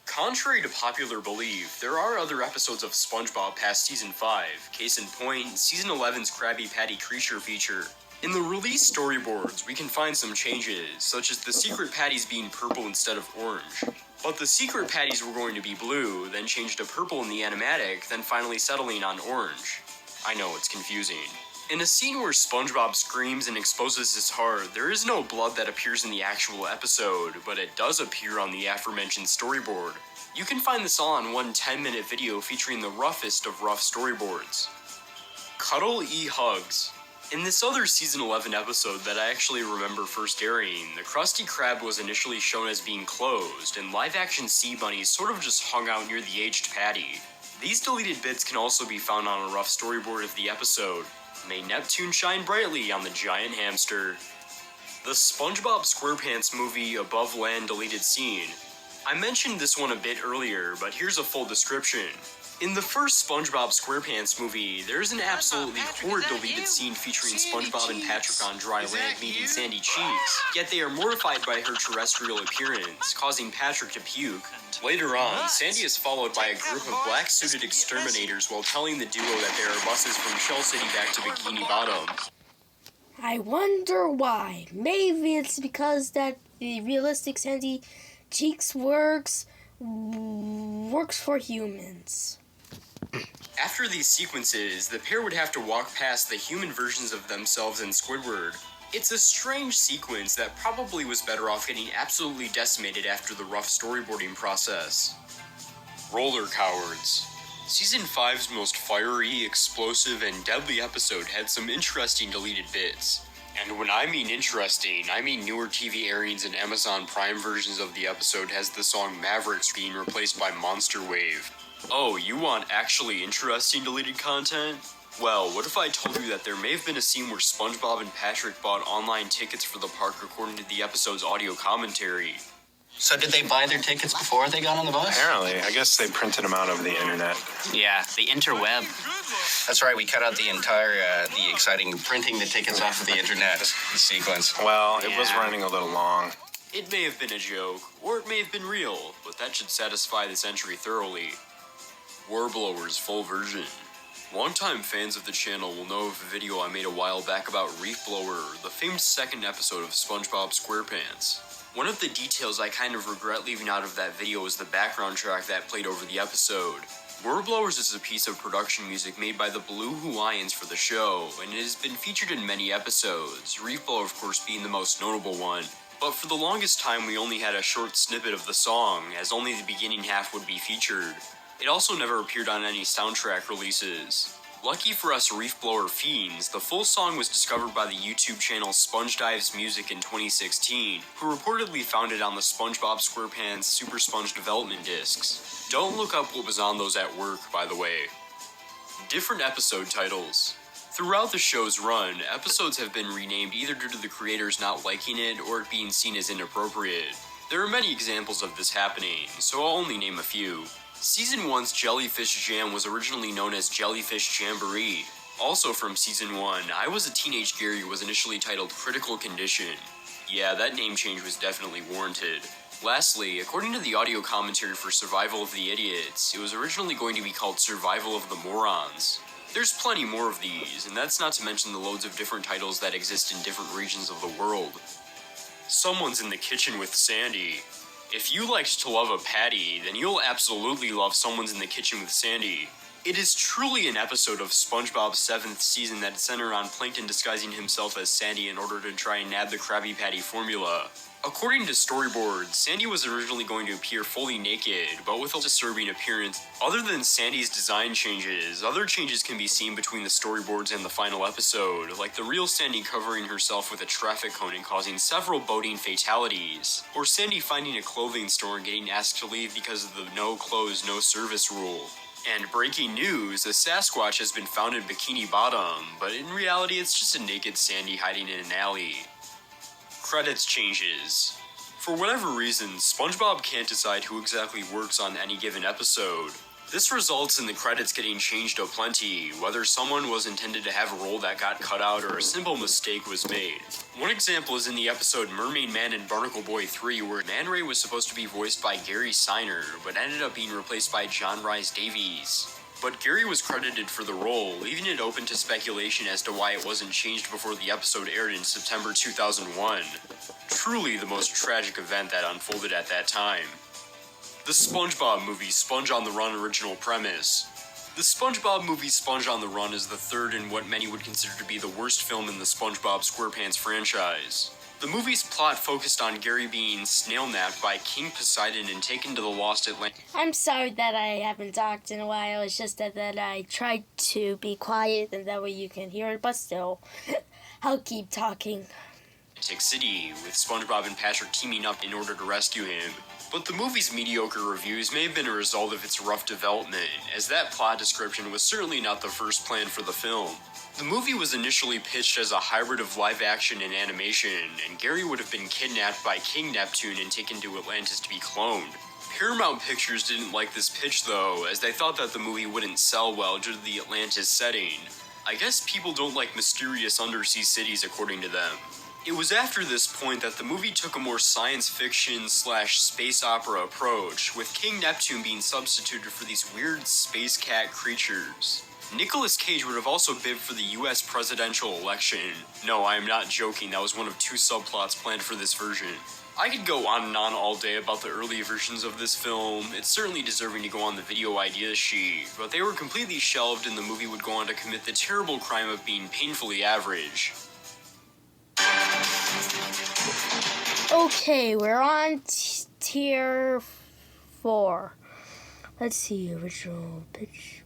Contrary to popular belief, there are other episodes of SpongeBob past Season 5. Case in point, Season 11's Krabby Patty Creature feature. In the release storyboards, we can find some changes, such as the secret patties being purple instead of orange. But the secret patties were going to be blue, then changed to purple in the animatic, then finally settling on orange. I know, it's confusing. In a scene where SpongeBob screams and exposes his heart, there is no blood that appears in the actual episode, but it does appear on the aforementioned storyboard. You can find this all on one 10-minute video featuring the roughest of rough storyboards. Cuddle E Hugs. In this other Season 11 episode that I actually remember first airing, the Krusty Krab was initially shown as being closed, and live-action sea bunnies sort of just hung out near the aged patty. These deleted bits can also be found on a rough storyboard of the episode. May Neptune shine brightly on the giant hamster. The SpongeBob SquarePants movie Above Land deleted scene. I mentioned this one a bit earlier, but here's a full description. In the first SpongeBob SquarePants movie, there's an absolutely horrid deleted scene featuring SpongeBob and Patrick on dry land meeting Sandy Cheeks, yet they are mortified by her terrestrial appearance, causing Patrick to puke. Later on, Sandy is followed by a group of black-suited exterminators while telling the duo that they are buses from Shell City back to Bikini Bottom. I wonder why. Maybe it's because that the realistic Sandy Cheeks works for humans. After these sequences, the pair would have to walk past the human versions of themselves and Squidward. It's a strange sequence that probably was better off getting absolutely decimated after the rough storyboarding process. Roller Cowards. Season 5's most fiery, explosive, and deadly episode had some interesting deleted bits. And when I mean interesting, I mean newer TV airings and Amazon Prime versions of the episode has the song Mavericks being replaced by Monster Wave. Oh, you want actually interesting deleted content? Well, what if I told you that there may have been a scene where SpongeBob and Patrick bought online tickets for the park according to the episode's audio commentary? So did they buy their tickets before they got on the bus? Apparently. I guess they printed them out over the internet. Yeah, the interweb. That's right, we cut out the entire, the exciting printing the tickets off of the internet sequence. Well, it was running a little long. It may have been a joke, or it may have been real, but that should satisfy this entry thoroughly. Warblower's full version. Longtime fans of the channel will know of a video I made a while back about Reef Blower, the famed second episode of SpongeBob SquarePants. One of the details I kind of regret leaving out of that video is the background track that played over the episode. Warbblowers is a piece of production music made by the Blue Hawaiians for the show, and it has been featured in many episodes, Reef Blower of course being the most notable one. But for the longest time we only had a short snippet of the song, as only the beginning half would be featured. It also never appeared on any soundtrack releases. Lucky for us Reef Blower fiends, the full song was discovered by the YouTube channel SpongeDive's Music in 2016, who reportedly found it on the SpongeBob SquarePants Super Sponge development discs. Don't look up what was on those at work, by the way. Different episode titles. Throughout the show's run, episodes have been renamed either due to the creators not liking it or it being seen as inappropriate. There are many examples of this happening, so I'll only name a few. Season 1's Jellyfish Jam was originally known as Jellyfish Jamboree. Also from Season 1, I Was a Teenage Gary was initially titled Critical Condition. Yeah, that name change was definitely warranted. Lastly, according to the audio commentary for Survival of the Idiots, it was originally going to be called Survival of the Morons. There's plenty more of these, and that's not to mention the loads of different titles that exist in different regions of the world. Someone's in the Kitchen with Sandy. If you liked to love a patty, then you'll absolutely love Someone's in the Kitchen with Sandy. It is truly an episode of SpongeBob's 7th season that centered on Plankton disguising himself as Sandy in order to try and nab the Krabby Patty formula. According to storyboards, Sandy was originally going to appear fully naked, but with a disturbing appearance. Other than Sandy's design changes, other changes can be seen between the storyboards and the final episode, like the real Sandy covering herself with a traffic cone and causing several boating fatalities, or Sandy finding a clothing store and getting asked to leave because of the no clothes, no service rule. And breaking news, a Sasquatch has been found in Bikini Bottom, but in reality it's just a naked Sandy hiding in an alley. Credits changes. For whatever reason, SpongeBob can't decide who exactly works on any given episode. This results in the credits getting changed aplenty, whether someone was intended to have a role that got cut out or a simple mistake was made. One example is in the episode Mermaid Man and Barnacle Boy 3, where Man Ray was supposed to be voiced by Gary Siner, but ended up being replaced by John Rhys Davies. But Gary was credited for the role, leaving it open to speculation as to why it wasn't changed before the episode aired in September 2001. Truly the most tragic event that unfolded at that time. The SpongeBob movie Sponge on the Run original premise. The SpongeBob movie Sponge on the Run is the third in what many would consider to be the worst film in the SpongeBob SquarePants franchise. The movie's plot focused on Gary being snail-napped by King Poseidon and taken to the lost Atlantic. I'm sorry that I haven't talked in a while. It's just that I tried to be quiet and that way you can hear it, but still, I'll keep talking. City, with SpongeBob and Patrick teaming up in order to rescue him. But the movie's mediocre reviews may have been a result of its rough development, as that plot description was certainly not the first plan for the film. The movie was initially pitched as a hybrid of live action and animation, and Gary would have been kidnapped by King Neptune and taken to Atlantis to be cloned. Paramount Pictures didn't like this pitch though, as they thought that the movie wouldn't sell well due to the Atlantis setting. I guess people don't like mysterious undersea cities according to them. It was after this point that the movie took a more science fiction / space opera approach, with King Neptune being substituted for these weird space cat creatures. Nicolas Cage would have also bid for the US presidential election. No, I am not joking, that was one of 2 subplots planned for this version. I could go on and on all day about the early versions of this film. It's certainly deserving to go on the video ideas sheet, but they were completely shelved and the movie would go on to commit the terrible crime of being painfully average. Okay, we're on tier 4. Let's see, original pitch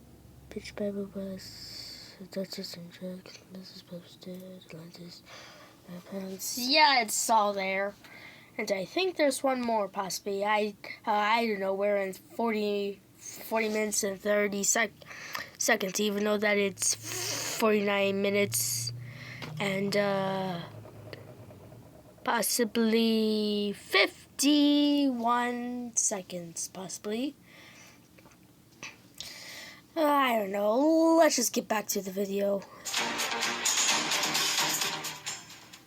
Bible Bus, Duchess and Jack, Mrs. Bob's Dead, Atlantis, Parents. Yeah, it's all there. And I think there's one more, possibly. I don't know, we're in 40 minutes and 30 seconds, even though that it's 49 minutes and, possibly 51 seconds, possibly. I don't know. Let's just get back to the video.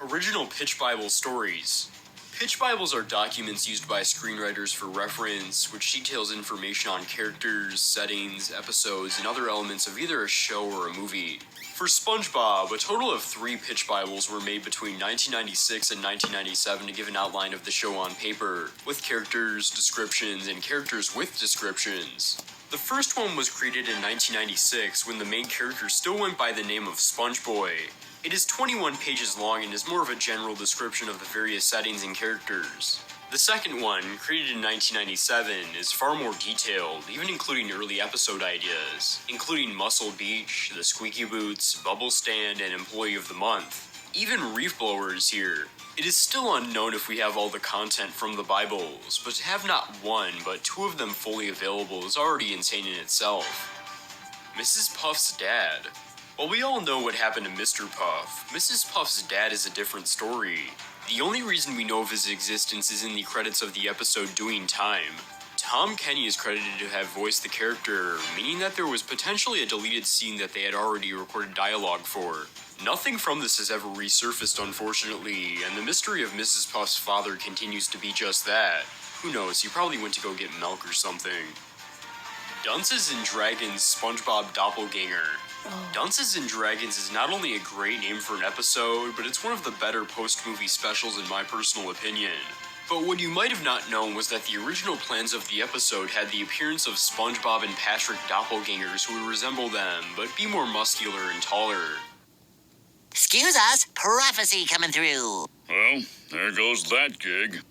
Original Pitch Bible stories. Pitch Bibles are documents used by screenwriters for reference, which details information on characters, settings, episodes, and other elements of either a show or a movie. For SpongeBob, a total of 3 Pitch Bibles were made between 1996 and 1997 to give an outline of the show on paper, with characters, descriptions, and characters with descriptions. The first one was created in 1996 when the main character still went by the name of SpongeBob. It is 21 pages long and is more of a general description of the various settings and characters. The second one, created in 1997, is far more detailed, even including early episode ideas, including Muscle Beach, the Squeaky Boots, Bubble Stand, and Employee of the Month. Even Reef Blower is here. It is still unknown if we have all the content from the Bibles, but to have not one, but 2 of them fully available is already insane in itself. Mrs. Puff's dad. While we all know what happened to Mr. Puff, Mrs. Puff's dad is a different story. The only reason we know of his existence is in the credits of the episode Doing Time. Tom Kenny is credited to have voiced the character, meaning that there was potentially a deleted scene that they had already recorded dialogue for. Nothing from this has ever resurfaced, unfortunately, and the mystery of Mrs. Puff's father continues to be just that. Who knows, he probably went to go get milk or something. Dunces and Dragons SpongeBob Doppelganger. Dunces and Dragons is not only a great name for an episode, but it's one of the better post-movie specials in my personal opinion. But what you might have not known was that the original plans of the episode had the appearance of SpongeBob and Patrick doppelgangers who would resemble them, but be more muscular and taller. Excuse us, prophecy coming through. Well, there goes that gig.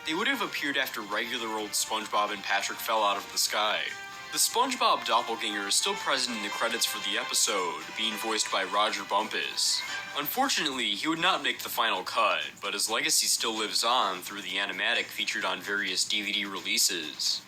They would have appeared after regular old SpongeBob and Patrick fell out of the sky. The SpongeBob doppelganger is still present in the credits for the episode, being voiced by Roger Bumpus. Unfortunately, he would not make the final cut, but his legacy still lives on through the animatic featured on various DVD releases.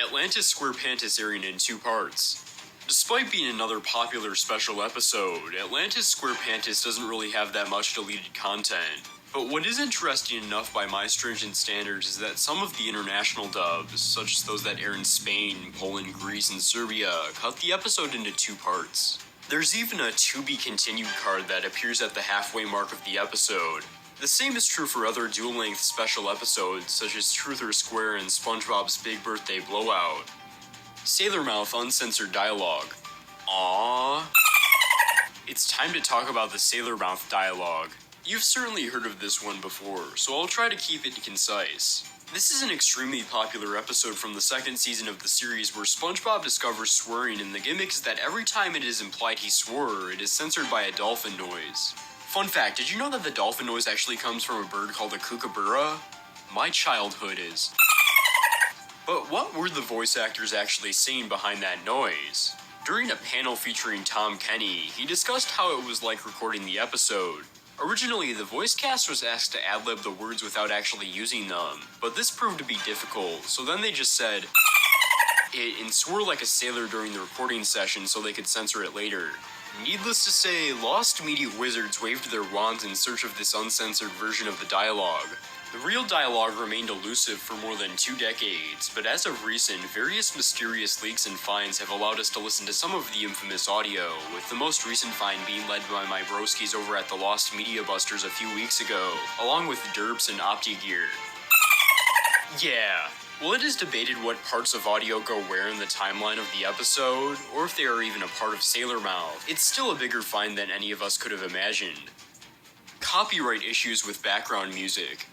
Atlantis SquarePantis airing in 2 parts. Despite being another popular special episode, Atlantis SquarePantis doesn't really have that much deleted content. But what is interesting enough by my stringent standards is that some of the international dubs, such as those that air in Spain, Poland, Greece, and Serbia, cut the episode into 2 parts. There's even a to be continued card that appears at the halfway mark of the episode. The same is true for other dual-length special episodes, such as Truth or Square and SpongeBob's Big Birthday Blowout. Sailormouth Uncensored Dialogue. Aww. It's time to talk about the Sailormouth dialogue. You've certainly heard of this one before, so I'll try to keep it concise. This is an extremely popular episode from the 2nd season of the series where SpongeBob discovers swearing, and the gimmick is that every time it is implied he swore, it is censored by a dolphin noise. Fun fact, did you know that the dolphin noise actually comes from a bird called a kookaburra? My childhood is. But what were the voice actors actually saying behind that noise? During a panel featuring Tom Kenny, he discussed how it was like recording the episode. Originally, the voice cast was asked to ad-lib the words without actually using them, but this proved to be difficult, so then they just said it and swore like a sailor during the recording session so they could censor it later. Needless to say, Lost Media Wizards waved their wands in search of this uncensored version of the dialogue. The real dialogue remained elusive for more than 2 decades, but as of recent, various mysterious leaks and finds have allowed us to listen to some of the infamous audio, with the most recent find being led by my broskies over at the Lost Media Busters a few weeks ago, along with Derps and OptiGear. Yeah, While it is debated what parts of audio go where in the timeline of the episode, or if they are even a part of Sailor Mouth, it's still a bigger find than any of us could have imagined. Copyright issues with background music.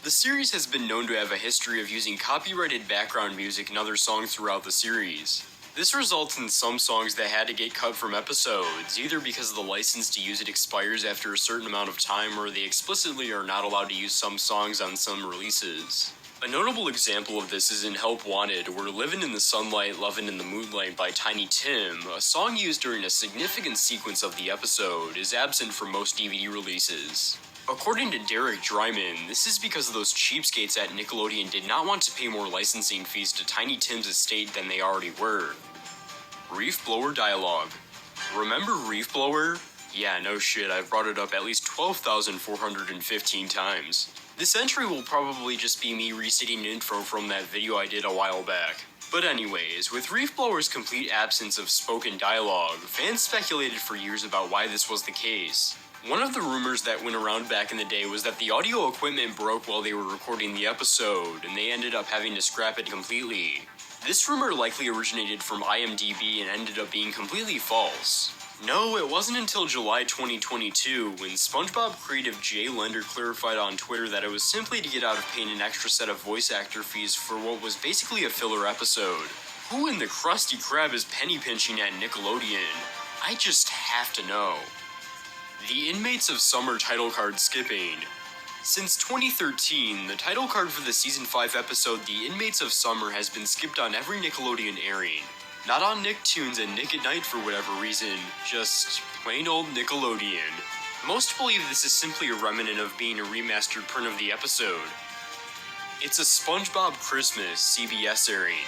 The series has been known to have a history of using copyrighted background music in other songs throughout the series. This results in some songs that had to get cut from episodes, either because the license to use it expires after a certain amount of time or they explicitly are not allowed to use some songs on some releases. A notable example of this is in Help Wanted, where Livin' in the Sunlight, Lovin' in the Moonlight by Tiny Tim, a song used during a significant sequence of the episode, is absent from most DVD releases. According to Derek Dryman, this is because those cheapskates at Nickelodeon did not want to pay more licensing fees to Tiny Tim's estate than they already were. Reef Blower Dialogue. Remember Reef Blower? Yeah, no shit, I've brought it up at least 12,415 times. This entry will probably just be me restating an intro from that video I did a while back. But anyways, with Reef Blower's complete absence of spoken dialogue, fans speculated for years about why this was the case. One of the rumors that went around back in the day was that the audio equipment broke while they were recording the episode, and they ended up having to scrap it completely. This rumor likely originated from IMDb and ended up being completely false. No, it wasn't until July 2022 when SpongeBob creative Jay Lender clarified on Twitter that it was simply to get out of paying an extra set of voice actor fees for what was basically a filler episode. Who in the Krusty Krab is penny pinching at Nickelodeon? I just have to know. The Inmates of Summer title card skipping. Since 2013, the title card for the Season 5 episode The Inmates of Summer has been skipped on every Nickelodeon airing. Not on Nicktoons and Nick at Night for whatever reason, just plain old Nickelodeon. Most believe this is simply a remnant of being a remastered print of the episode. It's a SpongeBob Christmas CBS airing.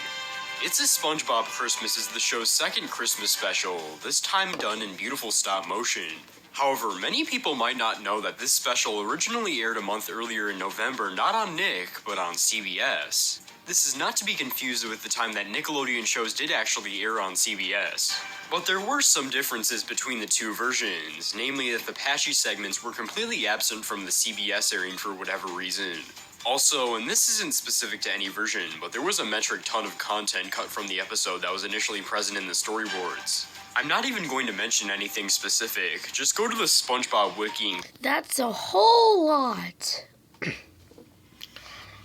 It's a SpongeBob Christmas is the show's second Christmas special, this time done in beautiful stop motion. However, many people might not know that this special originally aired a month earlier in November, not on Nick, but on CBS. This is not to be confused with the time that Nickelodeon shows did actually air on CBS. But there were some differences between the two versions, namely that the patchy segments were completely absent from the CBS airing for whatever reason. Also, and this isn't specific to any version, but there was a metric ton of content cut from the episode that was initially present in the storyboards. I'm not even going to mention anything specific, just go to the SpongeBob wiki. That's a whole lot.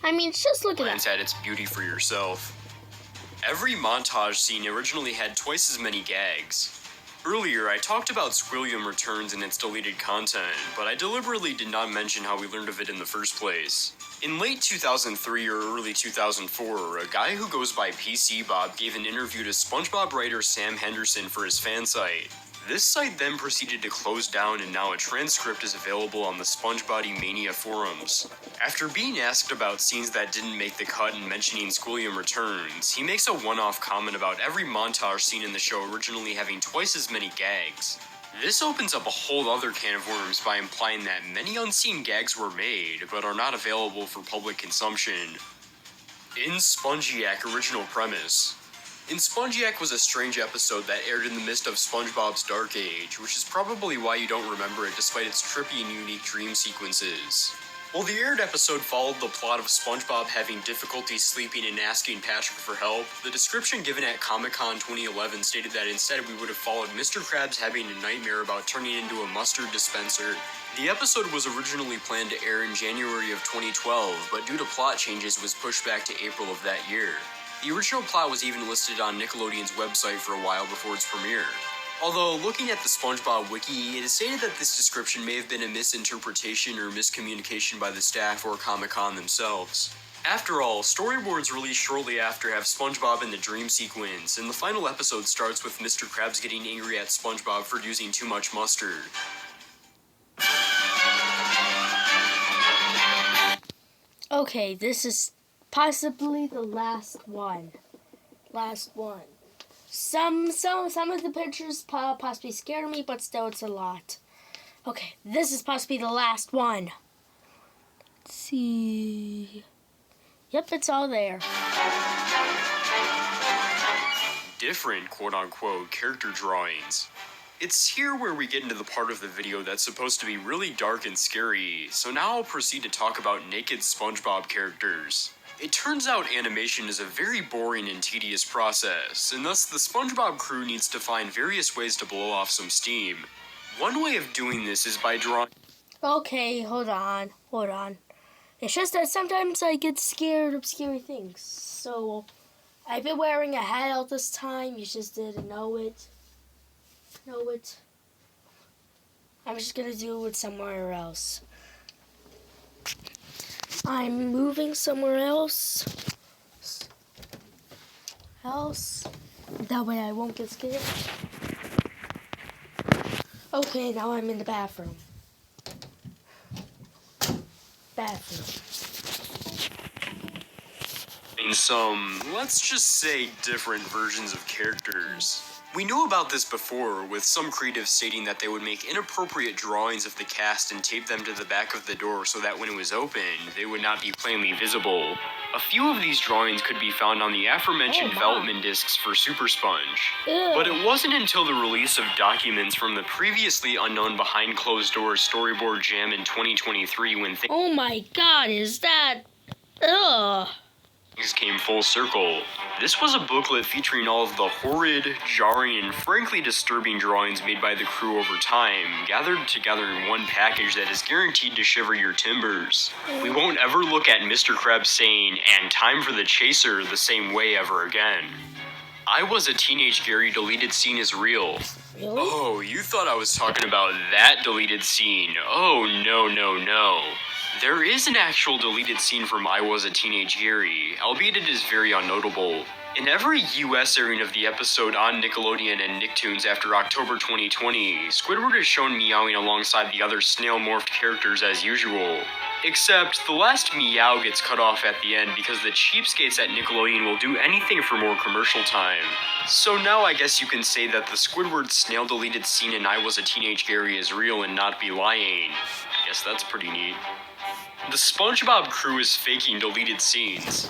I mean, just look at Glance that. at its beauty for yourself. Every montage scene originally had twice as many gags. Earlier, I talked about Squilliam Returns and its deleted content, but I deliberately did not mention how we learned of it in the first place. In late 2003 or early 2004, a guy who goes by PC Bob gave an interview to SpongeBob writer Sam Henderson for his fan site. This site then proceeded to close down, and now a transcript is available on the SpongeBob Mania forums. After being asked about scenes that didn't make the cut and mentioning Squilliam Returns, he makes a one-off comment about every montage scene in the show originally having twice as many gags. This opens up a whole other can of worms by implying that many unseen gags were made, but are not available for public consumption. In Spongiac original premise. In Spongiac was a strange episode that aired in the midst of SpongeBob's Dark Age, which is probably why you don't remember it despite its trippy and unique dream sequences. While the aired episode followed the plot of SpongeBob having difficulty sleeping and asking Patrick for help, the description given at Comic-Con 2011 stated that instead we would have followed Mr. Krabs having a nightmare about turning into a mustard dispenser. The episode was originally planned to air in January of 2012, but due to plot changes was pushed back to April of that year. The original plot was even listed on Nickelodeon's website for a while before its premiere. Although, looking at the SpongeBob wiki, it is stated that this description may have been a misinterpretation or miscommunication by the staff or Comic-Con themselves. After all, storyboards released shortly after have SpongeBob in the dream sequence, and the final episode starts with Mr. Krabs getting angry at SpongeBob for using too much mustard. Okay, this is possibly the last one. Some of the pictures possibly scared me, but still it's a lot. Okay, this is possibly the last one. Let's see. Yep, it's all there. Different quote-unquote character drawings. It's here where we get into the part of the video that's supposed to be really dark and scary, so now I'll proceed to talk about naked SpongeBob characters. It turns out animation is a very boring and tedious process, and thus the SpongeBob crew needs to find various ways to blow off some steam. One way of doing this is by drawing... Okay, hold on. It's just that sometimes I get scared of scary things. So, I've been wearing a hat all this time. You just didn't know it. I'm just gonna do it somewhere else. I'm moving somewhere else. That way I won't get scared. Okay, now I'm in the bathroom. Some, let's just say, different versions of characters. We knew about this before, with some creatives stating that they would make inappropriate drawings of the cast and tape them to the back of the door so that when it was opened, they would not be plainly visible. A few of these drawings could be found on the aforementioned development discs for Super Sponge. But it wasn't until the release of documents from the previously unknown behind closed doors storyboard jam in 2023 when oh my god, is that... Ugh. Things came full circle. This was a booklet featuring all of the horrid, jarring, and frankly disturbing drawings made by the crew over time, gathered together in one package that is guaranteed to shiver your timbers. We won't ever look at Mr. Krabs saying, "and time for the chaser," the same way ever again. I Was a Teenage Gary deleted scene is real. Really? Oh, you thought I was talking about that deleted scene. Oh, no. There is an actual deleted scene from I Was a Teenage Gary, albeit it is very unnotable. In every US airing of the episode on Nickelodeon and Nicktoons after October 2020, Squidward is shown meowing alongside the other snail-morphed characters as usual. Except, the last meow gets cut off at the end because the cheapskates at Nickelodeon will do anything for more commercial time. So now I guess you can say that the Squidward snail-deleted scene in I Was a Teenage Gary is real and not be lying. I guess that's pretty neat. The SpongeBob crew is faking deleted scenes.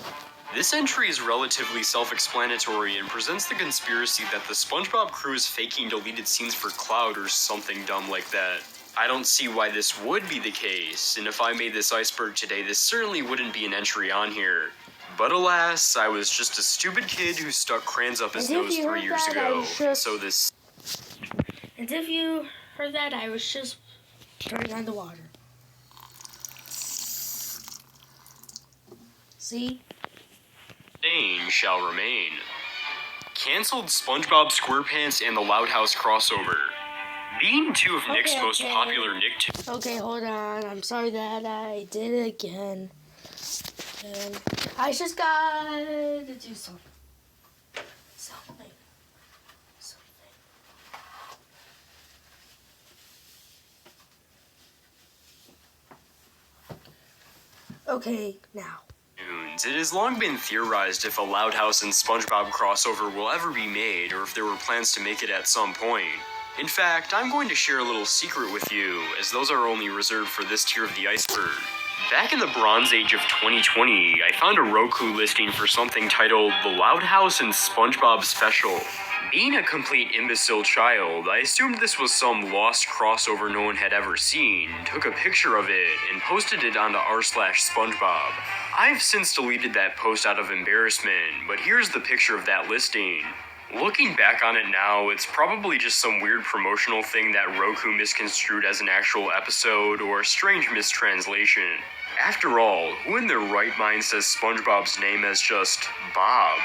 This entry is relatively self-explanatory and presents the conspiracy that the SpongeBob crew is faking deleted scenes for clout or something dumb like that. I don't see why this would be the case, and if I made this iceberg today, this certainly wouldn't be an entry on here. But alas, I was just a stupid kid who stuck crayons up his nose 3 years ago, so this... And if you heard that, I was just turning on the water. See? Stain shall remain. Cancelled SpongeBob SquarePants and the Loud House crossover. Being two of Nick's most popular Nicktoons. Okay, hold on. I'm sorry that I did it again. And I just gotta do something. Okay, now. It has long been theorized if a Loud House and SpongeBob crossover will ever be made, or if there were plans to make it at some point. In fact, I'm going to share a little secret with you, as those are only reserved for this tier of the iceberg. Back in the Bronze Age of 2020, I found a Roku listing for something titled The Loud House and SpongeBob Special. Being a complete imbecile child, I assumed this was some lost crossover no one had ever seen, took a picture of it, and posted it onto r/SpongeBob. I've since deleted that post out of embarrassment, but here's the picture of that listing. Looking back on it now, it's probably just some weird promotional thing that Roku misconstrued as an actual episode or a strange mistranslation. After all, who in their right mind says SpongeBob's name as just Bob?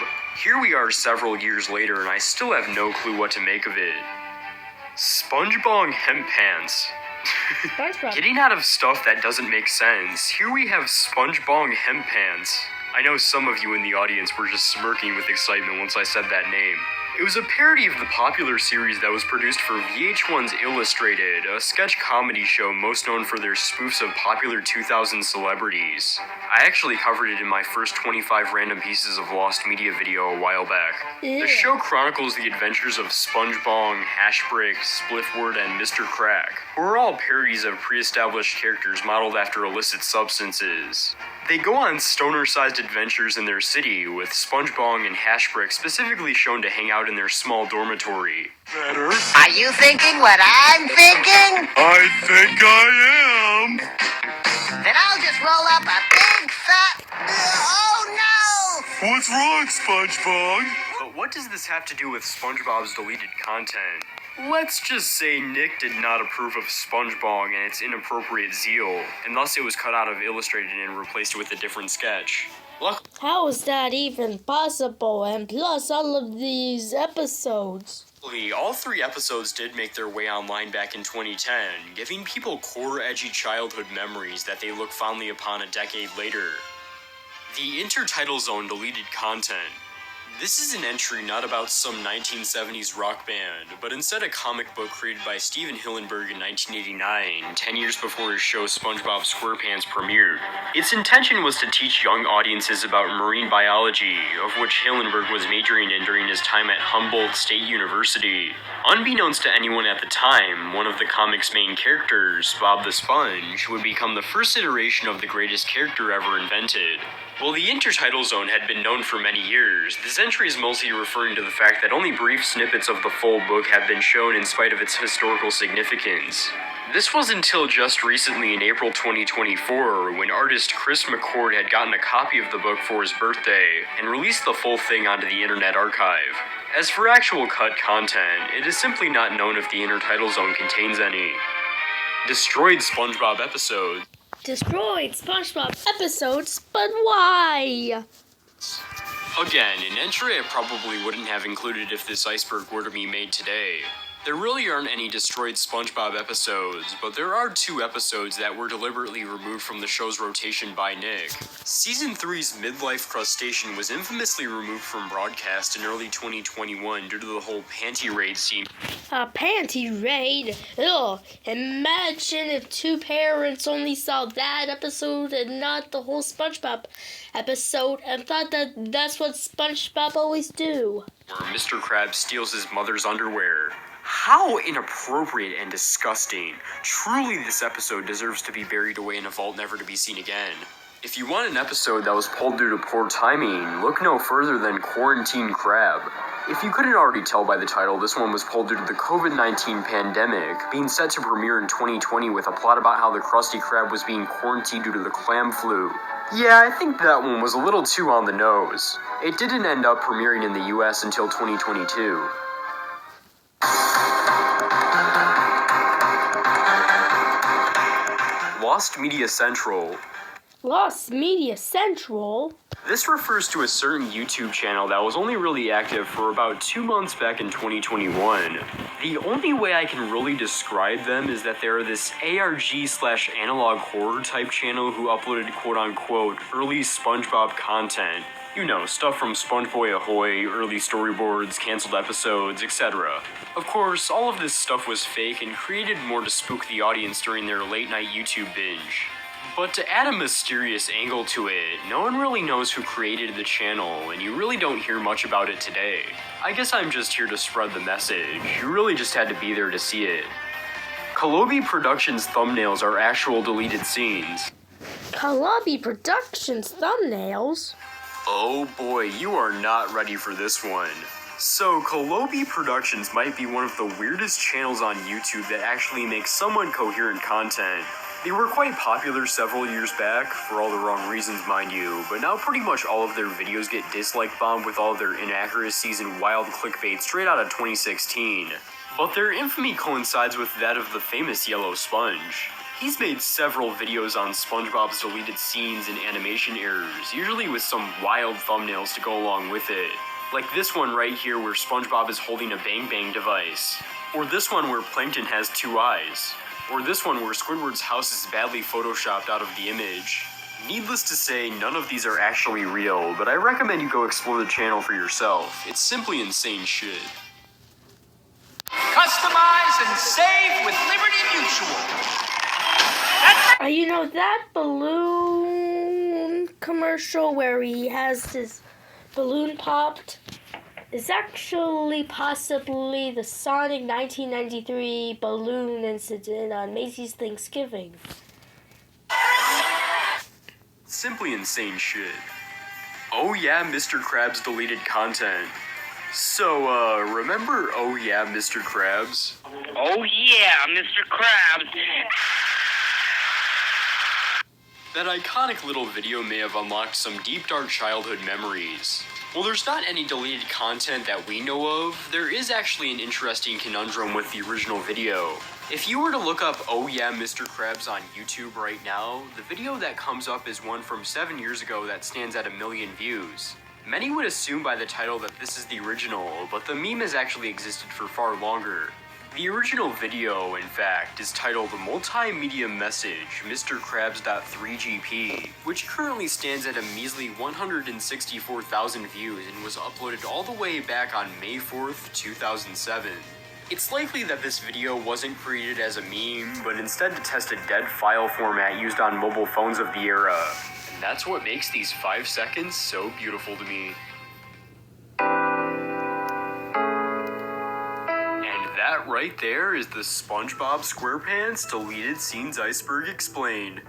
Here we are several years later and I still have no clue what to make of it. SpongeBob Hemp Pants. Getting out of stuff that doesn't make sense, here we have SpongeBob Hemp Pants. I know some of you in the audience were just smirking with excitement once I said that name. It was a parody of the popular series that was produced for VH1's Illustrated, a sketch comedy show most known for their spoofs of popular 2000 celebrities. I actually covered it in my first 25 Random Pieces of Lost Media video a while back. The show chronicles the adventures of SpongeBob, Hashbrick, Spliffword, and Mr. Crack, who are all parodies of pre-established characters modeled after illicit substances. They go on stoner-sized adventures in their city, with SpongeBob and Hashbrick specifically shown to hang out in their small dormitory. Better? Are you thinking what I'm thinking? I think I am. Then I'll just roll up a big fat... oh What's wrong, SpongeBob? But what does this have to do with SpongeBob's deleted content? Let's just say Nick did not approve of SpongeBob and its inappropriate zeal, and thus it was cut out of Illustrated and replaced with a different sketch. How is that even possible? And plus, all of these episodes. All 3 episodes did make their way online back in 2010, giving people core edgy childhood memories that they look fondly upon a decade later. The Intertitle Zone deleted content. This is an entry not about some 1970s rock band, but instead a comic book created by Steven Hillenburg in 1989, 10 years before his show SpongeBob SquarePants premiered. Its intention was to teach young audiences about marine biology, of which Hillenburg was majoring in during his time at Humboldt State University. Unbeknownst to anyone at the time, one of the comic's main characters, Bob the Sponge, would become the first iteration of the greatest character ever invented. While the Intertitle Zone had been known for many years, this entry is mostly referring to the fact that only brief snippets of the full book have been shown in spite of its historical significance. This was until just recently in April 2024, when artist Chris McCord had gotten a copy of the book for his birthday and released the full thing onto the Internet Archive. As for actual cut content, it is simply not known if the Intertitle Zone contains any. Destroyed SpongeBob episodes. Destroyed SpongeBob episodes, but why? Again, an entry I probably wouldn't have included if this iceberg were to be made today. There really aren't any destroyed SpongeBob episodes, but there are 2 episodes that were deliberately removed from the show's rotation by Nick. Season 3's Midlife Crustacean was infamously removed from broadcast in early 2021 due to the whole panty raid scene. A panty raid? Ugh, imagine if 2 parents only saw that episode and not the whole SpongeBob episode and thought that that's what SpongeBob always do. Where Mr. Krabs steals his mother's underwear. How inappropriate and disgusting. Truly, this episode deserves to be buried away in a vault never to be seen again. If you want an episode that was pulled due to poor timing, look no further than Quarantine Crab. If you couldn't already tell by the title, this one was pulled due to the COVID-19 pandemic, being set to premiere in 2020 with a plot about how the Krusty Krab was being quarantined due to the clam flu. Yeah, I think that one was a little too on the nose. It didn't end up premiering in the US until 2022. Lost Media Central. Lost Media Central? This refers to a certain YouTube channel that was only really active for about 2 months back in 2021. The only way I can really describe them is that they're this ARG/analog horror type channel who uploaded quote-unquote early SpongeBob content. You know, stuff from SpongeBob Ahoy, early storyboards, canceled episodes, etc. Of course, all of this stuff was fake and created more to spook the audience during their late night YouTube binge. But to add a mysterious angle to it, no one really knows who created the channel, and you really don't hear much about it today. I guess I'm just here to spread the message. You really just had to be there to see it. Kalobi Productions thumbnails are actual deleted scenes. Kalobi Productions thumbnails? Oh boy, you are not ready for this one. So, Kalobi Productions might be one of the weirdest channels on YouTube that actually makes somewhat coherent content. They were quite popular several years back, for all the wrong reasons mind you, but now pretty much all of their videos get dislike bombed with all of their inaccuracies and wild clickbait straight out of 2016. But their infamy coincides with that of the famous Yellow Sponge. He's made several videos on SpongeBob's deleted scenes and animation errors, usually with some wild thumbnails to go along with it. Like this one right here where SpongeBob is holding a Bang Bang device. Or this one where Plankton has 2 eyes. Or this one where Squidward's house is badly photoshopped out of the image. Needless to say, none of these are actually real, but I recommend you go explore the channel for yourself. It's simply insane shit. Customize and save with Liberty Mutual. You know that balloon commercial where he has his balloon popped is actually possibly the Sonic 1993 balloon incident on Macy's Thanksgiving. Simply insane shit. Oh yeah, Mr. Krabs deleted content. So, remember Oh yeah, Mr. Krabs? Oh yeah, Mr. Krabs. That iconic little video may have unlocked some deep dark childhood memories. While there's not any deleted content that we know of, there is actually an interesting conundrum with the original video. If you were to look up "Oh Yeah, Mr. Krabs" on YouTube right now, the video that comes up is one from 7 years ago that stands at 1 million views. Many would assume by the title that this is the original, but the meme has actually existed for far longer. The original video, in fact, is titled Multimedia Message Mr. Krabs.3GP, which currently stands at a measly 164,000 views and was uploaded all the way back on May 4th, 2007. It's likely that this video wasn't created as a meme, but instead to test a dead file format used on mobile phones of the era. And that's what makes these 5 seconds so beautiful to me. That right there is the SpongeBob SquarePants Deleted Scenes Iceberg Explained.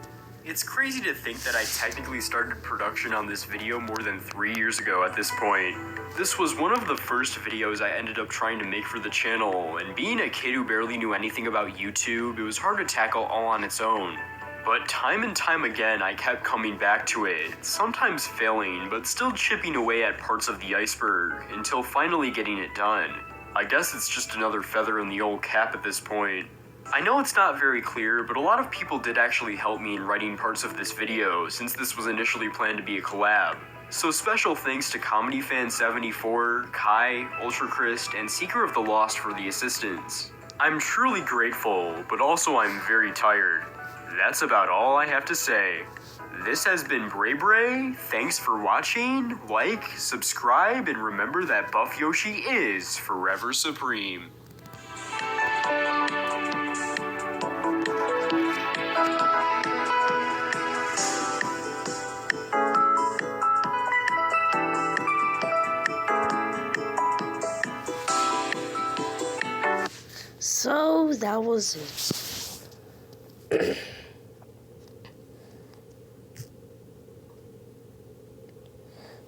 It's crazy to think that I technically started production on this video more than 3 years ago at this point. This was one of the first videos I ended up trying to make for the channel, and being a kid who barely knew anything about YouTube, it was hard to tackle all on its own. But time and time again, I kept coming back to it, sometimes failing, but still chipping away at parts of the iceberg, until finally getting it done. I guess it's just another feather in the old cap at this point. I know it's not very clear, but a lot of people did actually help me in writing parts of this video, since this was initially planned to be a collab. So special thanks to ComedyFan74, Kai, UltraChrist, and Seeker of the Lost for the assistance. I'm truly grateful, but also I'm very tired. That's about all I have to say. This has been Bray Bray. Thanks for watching. Like, subscribe, and remember that Buff Yoshi is forever supreme. So that was it.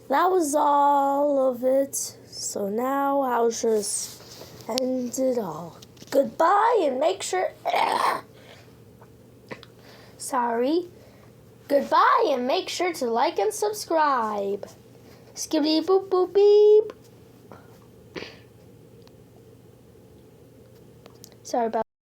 That was all of it. So now I'll just end it all. Goodbye, and make sure... Sorry. Goodbye, and make sure to like and subscribe. Skibbity boop boop beep. Sorry about